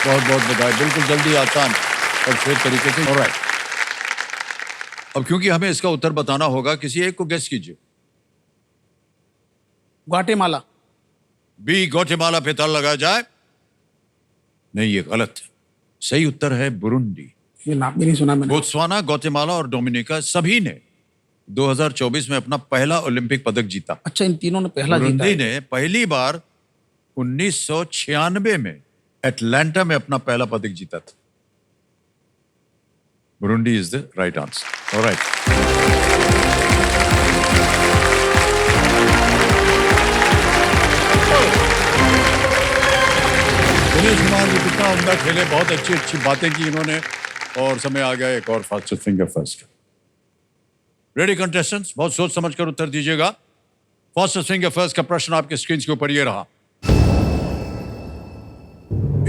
Speaker 1: बहुत बहुत बधाई, बिल्कुल जल्दी, आसान और श्वेत तरीके से। ऑलराइट, अब क्योंकि हमें इसका उत्तर बताना होगा, किसी एक को गेस कीजिए।
Speaker 3: ग्वाटेमाला।
Speaker 1: बी, ग्वाटेमाला पे ताला लगाया जाए। नहीं, ये गलत है। सही उत्तर है बुरुंडी।
Speaker 3: ये नाम भी नहीं सुना मैंने।
Speaker 1: बोत्सवाना, ग्वाटेमाला और डोमिनिका सभी ने 2024 में अपना पहला ओलंपिक पदक जीता।
Speaker 3: अच्छा, इन तीनों ने पहला जीता
Speaker 1: बुरुंडी
Speaker 3: है।
Speaker 1: ने पहली बार 1996 में एटलांटा में अपना पहला पदक जीता था। Burundi is the right answer. Alright, Dinesh Kumar ji कितना उम्दा खेले, बहुत अच्छी अच्छी बातें की इन्होंने, और समय आ गया एक और fastest finger first. Ready contestants, बहुत सोच समझ कर उत्तर दीजिएगा। फास्टेस्ट फिंगर फर्स्ट का प्रश्न आपके स्क्रीन के ऊपर ये रहा।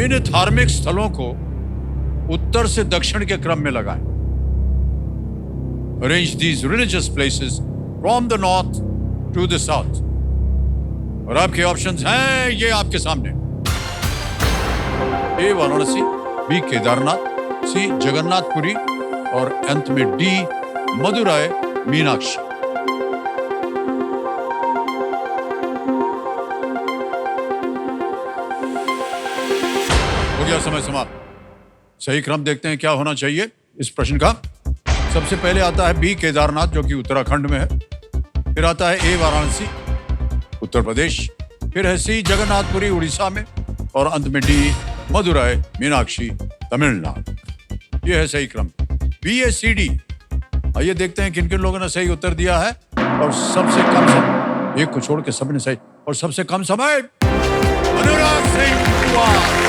Speaker 1: इन धार्मिक स्थलों को उत्तर से दक्षिण के क्रम में लगाएं। Arrange these religious places from the north to the south. और आपके ऑप्शंस हैं ये आपके सामने। A, Varanasi. B, Kedarnath. C, Jagannathpuri. और अंत में डी, मदुराई मीनाक्षी। हो गया समय समाप्त। सही क्रम देखते हैं क्या होना चाहिए इस प्रश्न का। सबसे पहले आता है बी, केदारनाथ, जो कि उत्तराखंड में है। फिर आता है ए, वाराणसी, उत्तर प्रदेश। फिर है सी, जगन्नाथपुरी, उड़ीसा में। और अंत में डी, मदुराई मीनाक्षी, तमिलनाडु। यह है सही क्रम। बी, ए, सी, डी। आइए देखते हैं किन किन लोगों ने सही उत्तर दिया है। और सबसे कम समय, एक को छोड़ के सबने सही, और सबसे कम समय अनुराग सिंह कुमार।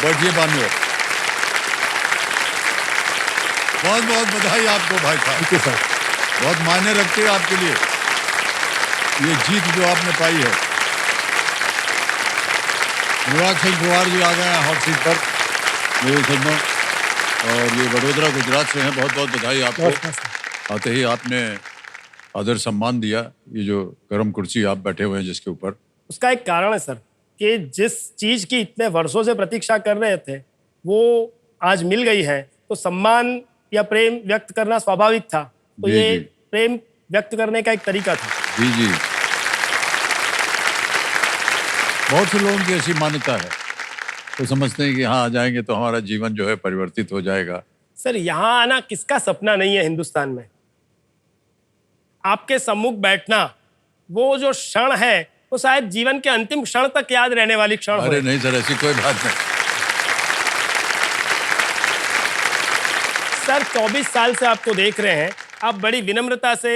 Speaker 1: बैठिए बानवे। बहुत बहुत बधाई आपको भाई साहब।
Speaker 3: Thank you sir.
Speaker 1: बहुत मायने रखते हैं आपके लिए ये जीत जो आपने पाई है। अनुराग सिंह कुमार जी आ गए हैं हॉट सीट पर। मेरे शर्मा, और ये वडोदरा गुजरात से हैं, बहुत बहुत बधाई आपको। आते ही आपने आदर सम्मान दिया, ये जो गर्म कुर्सी आप बैठे हुए हैं जिसके ऊपर।
Speaker 7: उसका एक कारण है सर कि जिस चीज की इतने वर्षों से प्रतीक्षा कर रहे थे वो आज मिल गई है, तो सम्मान या प्रेम व्यक्त करना स्वाभाविक था। तो
Speaker 1: जी,
Speaker 7: ये
Speaker 1: जी।
Speaker 7: प्रेम व्यक्त करने का एक तरीका था।
Speaker 1: जी जी, बहुत से लोगों की ऐसी मान्यता है, तो समझते हैं कि यहाँ आ जाएंगे तो हमारा जीवन जो है परिवर्तित हो जाएगा।
Speaker 7: सर यहाँ आना किसका सपना नहीं है हिंदुस्तान में। आपके सम्मुख बैठना, वो जो क्षण है वो शायद जीवन के अंतिम क्षण तक याद रहने वाली क्षण
Speaker 1: अरे
Speaker 7: हो।
Speaker 1: नहीं सर, ऐसी कोई बात नहीं।
Speaker 7: सर 24 साल से आपको देख रहे हैं, आप बड़ी विनम्रता से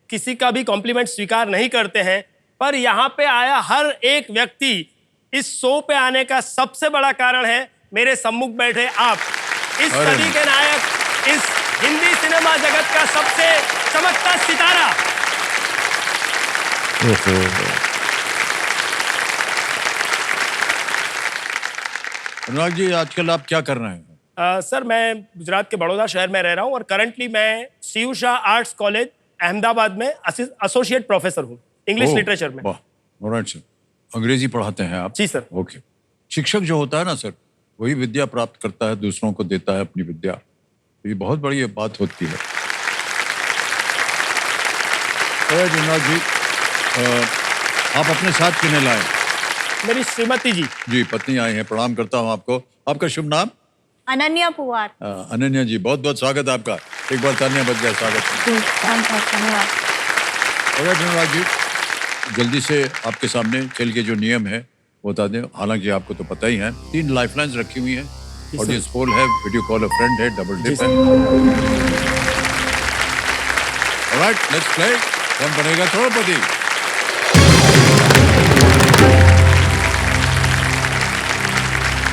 Speaker 7: किसी का भी कॉम्प्लीमेंट स्वीकार नहीं करते हैं, पर यहाँ पे आया हर एक व्यक्ति इस शो पे आने का सबसे बड़ा कारण है मेरे सम्मुख बैठे आप। इस
Speaker 1: अरे
Speaker 7: सदी के नायक, इस हिंदी सिनेमा जगत का सबसे चमकता सितारा।
Speaker 1: अनुराग जी, आजकल आप क्या कर रहे हैं?
Speaker 7: सर मैं गुजरात के बड़ौदा शहर में रह रहा हूँ और करंटली मैं CU Shah arts college Ahmedabad में एसोसिएट प्रोफेसर हूँ इंग्लिश
Speaker 1: ओह,
Speaker 7: लिटरेचर में।
Speaker 1: वाह, ऑलराइट सर। अंग्रेजी पढ़ाते हैं आप?
Speaker 7: जी सर।
Speaker 1: ओके। शिक्षक जो होता है ना सर, वही विद्या प्राप्त करता है, दूसरों को देता है अपनी विद्या। तो ये बहुत बड़ी बात होती है। अनुराग जी, आप अपने साथ किन्हें लाए?
Speaker 7: मेरी श्रीमती जी।
Speaker 1: जी, पत्नी आई हैं, प्रणाम करता हूँ आपको। आपका शुभ नाम?
Speaker 2: अनन्या पुवार।
Speaker 1: अनन्या जी, बहुत बहुत स्वागत है आपका। एक बार तालियां बज जाए, स्वागत है। अनुराग जी, जल्दी से आपके सामने खेल के जो नियम है वो बता दें। हालांकि आपको तो पता ही है, 3 लाइफलाइंस रखी हुई हैं, ऑडियंस पोल है, वीडियो कॉल अ फ्रेंड है, डबल डिप है। Alright, let's play. कौन बनेगा करोड़पति?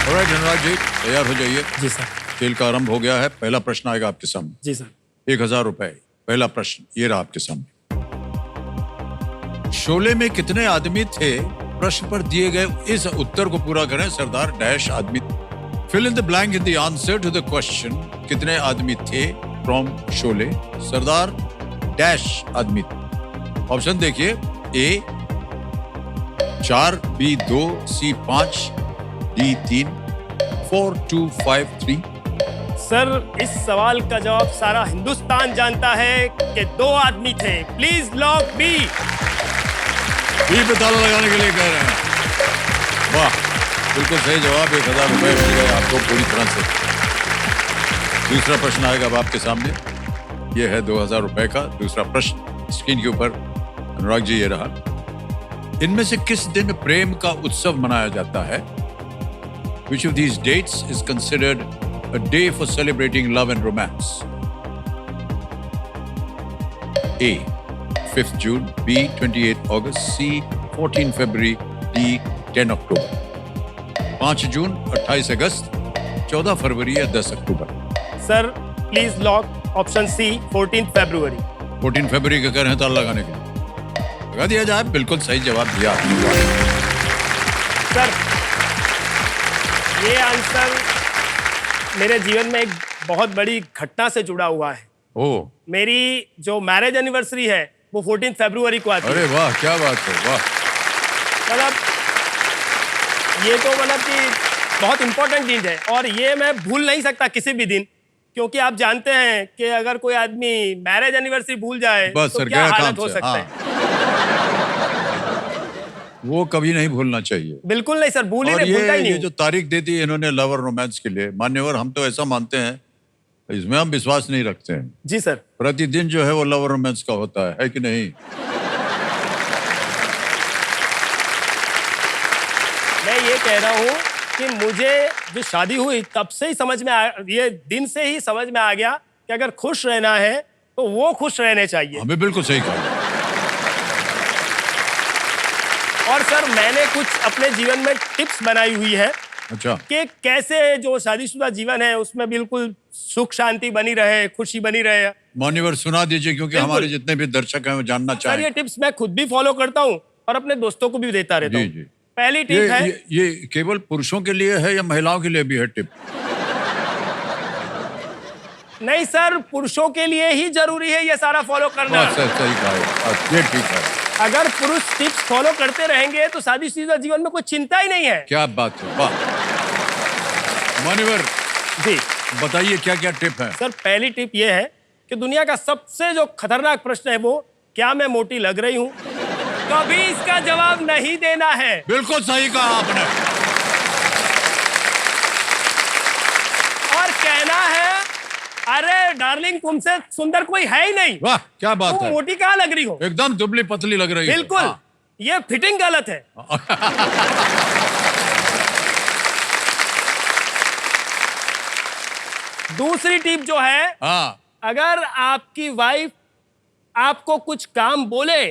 Speaker 1: ऑलराइट अनुराग जी, तैयार हो जाइए।
Speaker 7: जी सर।
Speaker 1: खेल का आरंभ हो गया है। पहला प्रश्न आएगा आपके सामने।
Speaker 7: जी सर।
Speaker 1: 1000 रुपए। पहला प्रश्न ये रहा आपके सामने। शोले में कितने आदमी थे? प्रश्न पर दिए गए इस उत्तर को पूरा करें। सरदार डैश आदमी। Fill in the blank in the answer to the question. कितने आदमी थे फ्रॉम शोले? सरदार डैश आदमी थे। ऑप्शन देखिए। ए 4, बी 2, सी 5, डी 3, 4, 2, 5, 3।
Speaker 7: सर इस सवाल का जवाब सारा हिंदुस्तान जानता है कि 2 आदमी थे। Please lock B.
Speaker 1: बी पे ताला लगाने के लिए कह रहे हैं। वाह, बिल्कुल सही जवाब। 1000 रुपए मिल गए आपको पूरी तरह से। दूसरा प्रश्न आएगा अब आपके सामने। यह है 2000 रुपए का दूसरा प्रश्न। स्क्रीन के ऊपर अनुराग जी ये रहा। इनमें से किस दिन प्रेम का उत्सव मनाया जाता है? Which of these dates is considered a day for celebrating love and romance? A 5th June, B 28 August, C 14 February, D 10 October। 5 जून, 28 अगस्त, 14 फरवरी या 10 अक्टूबर?
Speaker 7: Sir please lock option C 14 फरवरी।
Speaker 1: 14 फरवरी का कह रहे हैं ताला लगाने के लिए। लगा दिया जाए। बिल्कुल सही जवाब दिया आपने।
Speaker 7: सर ये आंसर मेरे जीवन में एक बहुत बड़ी घटना से जुड़ा हुआ है।
Speaker 1: ओह,
Speaker 7: मेरी जो मैरिज एनिवर्सरी है वो 14 फरवरी को आती है।
Speaker 1: अरे वाह, क्या बात है, वाह।
Speaker 7: मतलब ये तो मतलब कि बहुत इंपॉर्टेंट चीज है और ये मैं भूल नहीं सकता किसी भी दिन, क्योंकि आप जानते हैं कि अगर कोई आदमी मैरिज एनिवर्सरी भूल जाए
Speaker 1: बस
Speaker 7: तो
Speaker 1: सर,
Speaker 7: क्या
Speaker 1: गया
Speaker 7: हालत
Speaker 1: काम
Speaker 7: हो
Speaker 1: से।
Speaker 7: सकता है।
Speaker 1: वो कभी नहीं भूलना चाहिए।
Speaker 7: बिल्कुल नहीं सर, भूल ही
Speaker 1: और
Speaker 7: नहीं, भूलता ही
Speaker 1: ये
Speaker 7: नहीं।
Speaker 1: जो तारीख दे दी इन्होंने लव और रोमांस के लिए, मान्यवर हम तो ऐसा मानते हैं, इसमें हम विश्वास नहीं रखते हैं।
Speaker 7: जी सर।
Speaker 1: प्रतिदिन जो है वो लव और रोमांस का होता है कि नहीं?
Speaker 7: मैं ये कह रहा हूँ कि मुझे जो शादी हुई तब से ही समझ में ये दिन से ही समझ में आ गया कि अगर खुश रहना है तो वो खुश रहने चाहिए।
Speaker 1: हमें बिल्कुल सही कहा।
Speaker 7: और सर मैंने कुछ अपने जीवन में टिप्स बनाई हुई है
Speaker 1: अच्छा,
Speaker 7: कि कैसे जो शादीशुदा जीवन है उसमें बिल्कुल सुख शांति बनी रहे, खुशी बनी रहे।
Speaker 1: मान्यवर सुना दीजिए, क्योंकि
Speaker 7: बिल्कुल।
Speaker 1: हमारे जितने भी दर्शक हैं वो जानना
Speaker 7: सर ये
Speaker 1: चाहें।
Speaker 7: टिप्स मैं खुद भी फॉलो करता हूँ और अपने दोस्तों को भी देता रहता
Speaker 1: जी
Speaker 7: हूँ।
Speaker 1: जी।
Speaker 7: पहली टिप है।
Speaker 1: ये केवल पुरुषों के लिए है या महिलाओं के लिए भी है टिप?
Speaker 7: नहीं सर, पुरुषों के लिए ही जरूरी है ये सारा फॉलो करना।
Speaker 1: सही कहा ये ठीक है।
Speaker 7: अगर पुरुष टिप्स फॉलो करते रहेंगे तो शादीशुदा जीवन में कोई चिंता ही नहीं है।
Speaker 1: क्या बात है, वाह। मान्यवर
Speaker 7: जी
Speaker 1: बताइए क्या क्या टिप है।
Speaker 7: सर, पहली टिप ये है कि दुनिया का सबसे जो खतरनाक प्रश्न है वो, क्या मैं मोटी लग रही हूँ? कभी इसका जवाब नहीं देना है।
Speaker 1: बिल्कुल सही कहा आपने।
Speaker 7: और कहना है, अरे डार्लिंग तुमसे सुंदर कोई है ही नहीं।
Speaker 1: वाह क्या बात
Speaker 7: तुम
Speaker 1: है,
Speaker 7: मोटी कहाँ लग रही हो?
Speaker 1: एकदम दुबली पतली लग रही है।
Speaker 7: बिल्कुल,
Speaker 1: हाँ।
Speaker 7: ये फिटिंग गलत है। दूसरी टिप जो है,
Speaker 1: हाँ
Speaker 7: अगर आपकी वाइफ आपको कुछ काम बोले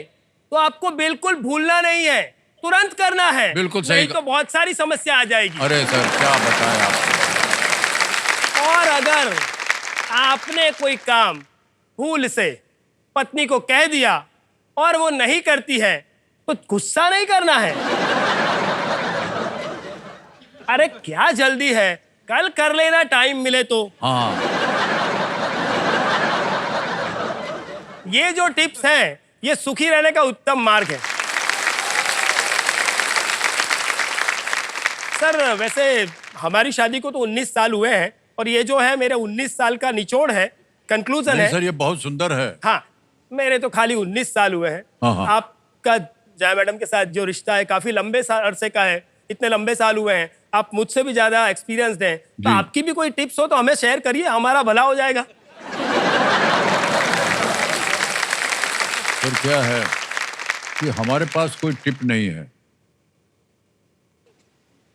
Speaker 7: तो आपको बिल्कुल भूलना नहीं है, तुरंत करना है।
Speaker 1: बिल्कुल सही
Speaker 7: नहीं तो बहुत सारी समस्या आ जाएगी।
Speaker 1: अरे सर क्या बताएं आपको।
Speaker 7: और अगर आपने कोई काम भूल से पत्नी को कह दिया और वो नहीं करती है तो गुस्सा नहीं करना है। अरे क्या जल्दी है, कल कर लेना, टाइम मिले तो।
Speaker 1: हाँ
Speaker 7: ये जो टिप्स हैं ये सुखी रहने का उत्तम मार्ग है। सर वैसे हमारी शादी को तो 19 साल हुए हैं और ये जो है मेरे 19 साल का निचोड़ है, कंक्लूजन
Speaker 1: नहीं
Speaker 7: है।
Speaker 1: सर ये बहुत सुंदर है।
Speaker 7: हाँ, मेरे तो खाली 19 साल हुए हैं।
Speaker 1: हाँ, हाँ।
Speaker 7: आपका जया मैडम के साथ जो रिश्ता है काफी लंबे अरसे का है, इतने लंबे साल हुए हैं, आप मुझसे भी ज्यादा एक्सपीरियंस्ड हैं, तो
Speaker 1: जी।
Speaker 7: आपकी भी कोई टिप्स हो तो हमें शेयर करिए, हमारा भला हो जाएगा।
Speaker 1: फिर क्या है कि हमारे पास कोई टिप नहीं है,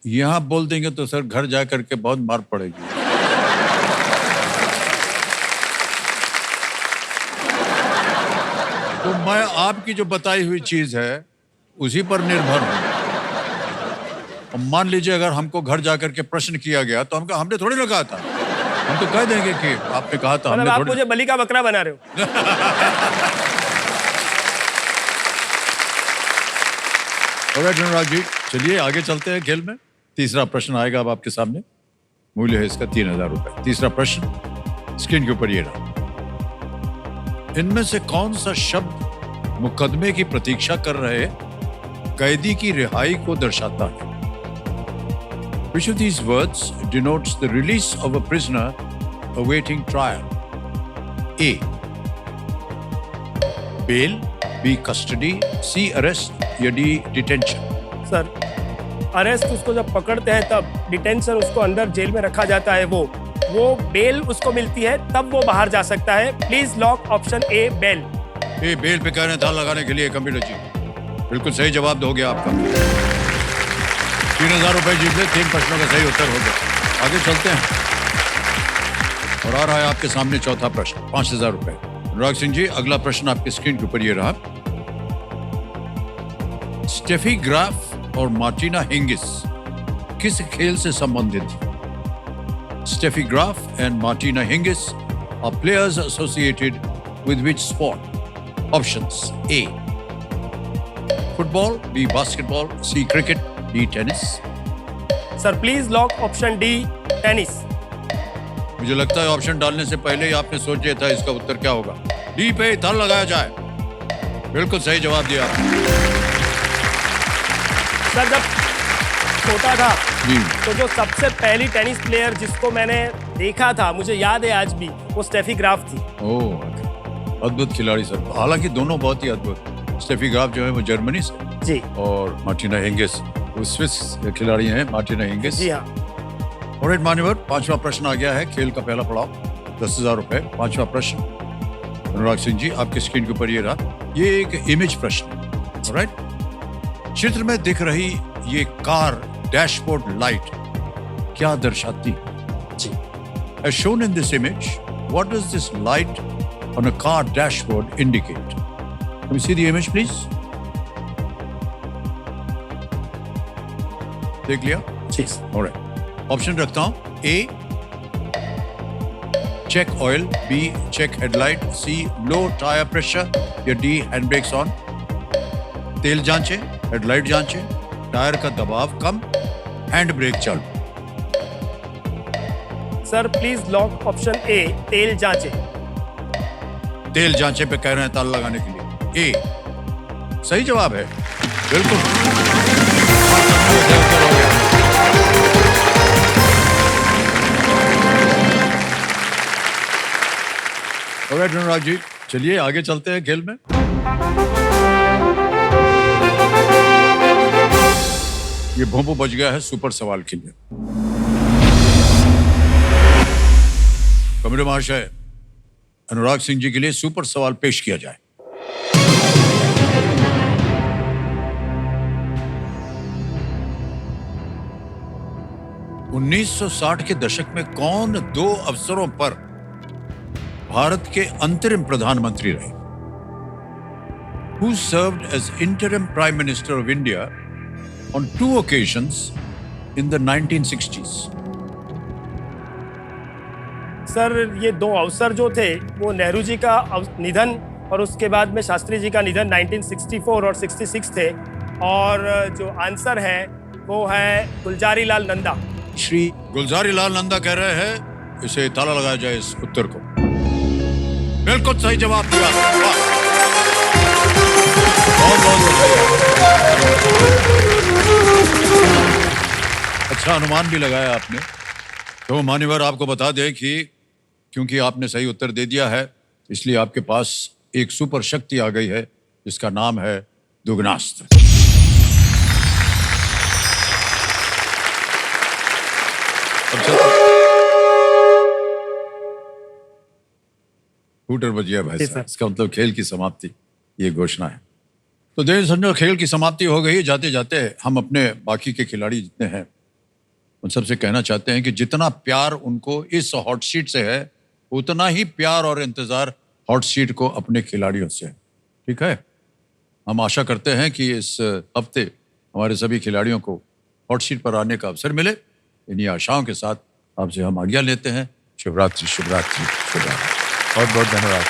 Speaker 1: यहां बोल देंगे तो सर घर जा करके बहुत मार पड़ेगी। तो मैं आपकी जो बताई हुई चीज है उसी पर निर्भर हूं। अब मान लीजिए अगर हमको घर जाकर के प्रश्न किया गया तो हमने थोड़ी ना कहा था, हम तो कह देंगे कि आपने कहा था।
Speaker 7: मतलब
Speaker 1: हमने
Speaker 7: आप
Speaker 1: थोड़ी
Speaker 7: मुझे बलि का बकरा बना रहे हो।
Speaker 1: ऑलराइट अनुराग जी, चलिए आगे चलते हैं खेल में। तीसरा प्रश्न आएगा अब आपके सामने, मूल्य है इसका 3000 रुपए। तीसरा प्रश्न स्क्रीन के ऊपर ये रहा। इनमें से कौन सा शब्द मुकदमे की प्रतीक्षा कर रहे कैदी की रिहाई को दर्शाता है? Which of these words denotes the release of a prisoner awaiting trial? A. Bail, B. Custody, C. Arrest या D. Detention?
Speaker 7: सर, अरेस्ट उसको जब पकड़ते हैं तब, डिटेंशन उसको अंदर जेल में रखा जाता है, वो बेल उसको मिलती है तब वो बाहर जा सकता है। Please lock option A, bell.
Speaker 1: A bell पे कह रहे हैं था लगाने के लिए कंप्यूटर जी। बिल्कुल सही जवाब हो गया आपका। 3000 रुपए जीत ले, 3 प्रश्नों का सही उत्तर हो गया। आगे चलते हैं और आ रहा है आपके सामने चौथा प्रश्न, 5000 रुपए। अनुराग सिंह जी, अगला प्रश्न आपकी स्क्रीन के ऊपर ये रहा। स्टेफी ग्राफ और मार्टिना हिंगिस किस खेल से संबंधित हैं? Steffi Graf and Martina Hingis are players associated with which sport? Options: A. Football, B. Basketball, C. Cricket, D. Tennis.
Speaker 7: Sir please lock option D, tennis.
Speaker 1: मुझे लगता है ऑप्शन डालने से पहले ही आपने सोच लिया था इसका उत्तर क्या होगा। डी पे थल लगाया जाए। बिल्कुल सही जवाब दिया आपने।
Speaker 7: सर जब छोटा था
Speaker 1: जी।
Speaker 7: तो जो सबसे पहली टेनिस प्लेयर जिसको मैंने देखा था, मुझे याद है आज भी, वो स्टेफी ग्राफ थी।
Speaker 1: ओह, अद्भुत खिलाड़ी सर। हालांकि दोनों बहुत ही अद्भुत। स्टेफी ग्राफ जो है वो जर्मनी से
Speaker 7: जी
Speaker 1: और मार्टिना हिंगिस वो स्विस खिलाड़ी हैं, मार्टिना हिंगिस।
Speaker 7: जी हाँ।
Speaker 1: ऑलराइट मान्यवर, 5वां प्रश्न आ गया है खेल का पहला पड़ाव, 10,000 रुपए। 5वां प्रश्न अनुराग सिंह जी, आपके स्क्रीन के ऊपर ये रहा। ये एक इमेज प्रश्न। ऑलराइट, चित्र में दिख रही ये कार डैशबोर्ड लाइट क्या दर्शाती है?
Speaker 7: जी।
Speaker 1: As shown in this image, what does this light on a car dashboard indicate? Can we see the image, please? देख लिया?
Speaker 7: जी।
Speaker 1: Alright. ऑप्शन रखता हूं। A. Check oil. B. Check headlight. C. Low tire pressure. या D. Handbrakes on. तेल जांचे, headlight जांचे, tyre का दबाव कम, हैंड ब्रेक चालू।
Speaker 7: सर प्लीज लॉक ऑप्शन ए तेल जांचे।
Speaker 1: तेल जांचे पे कह रहे हैं ताला लगाने के लिए। ए सही जवाब है, बिल्कुल। ऑलराइट अनुराग जी, चलिए आगे चलते हैं खेल में। ये भोंपू बच गया है सुपर सवाल के लिए। कमरे महाशय, अनुराग सिंह जी के लिए सुपर सवाल पेश किया जाए। उन्नीस 1960 के दशक में कौन दो अवसरों पर भारत के अंतरिम प्रधानमंत्री रहे? Who served as interim Prime Minister of India on two occasions in the 1960s?
Speaker 7: Sir ये दो अवसर जो थे वो नेहरू जी का निधन और उसके बाद में शास्त्री जी का निधन 1964 और 66 थे, और जो आंसर है वो है गुलजारी लाल नंदा।
Speaker 1: श्री गुलजारी लाल नंदा कह रहे हैं, इसे ताला लगाया जाए इस उत्तर को। बिल्कुल सही जवाब दिया। वाह, बहुत अच्छा अनुमान भी लगाया आपने। तो मान्यवर, आपको बता दें कि क्योंकि आपने सही उत्तर दे दिया है, इसलिए आपके पास एक सुपर शक्ति आ गई है जिसका नाम है दुगनास्त्र। शूटर बच गया भाई साहब, इसका मतलब खेल की समाप्ति, ये घोषणा है। तो देश समझो खेल की समाप्ति हो गई। जाते जाते हम अपने बाकी के खिलाड़ी जितने हैं उन सबसे कहना चाहते हैं कि जितना प्यार उनको इस हॉट सीट से है, उतना ही प्यार और इंतजार हॉट सीट को अपने खिलाड़ियों से है। ठीक है, हम आशा करते हैं कि इस हफ्ते हमारे सभी खिलाड़ियों को हॉट सीट पर आने का अवसर मिले। इन्हीं आशाओं के साथ आपसे हम आज्ञा लेते हैं। शुभ रात्रि, शुभ रात्रि, शुभ रात्रि। बहुत बहुत धन्यवाद।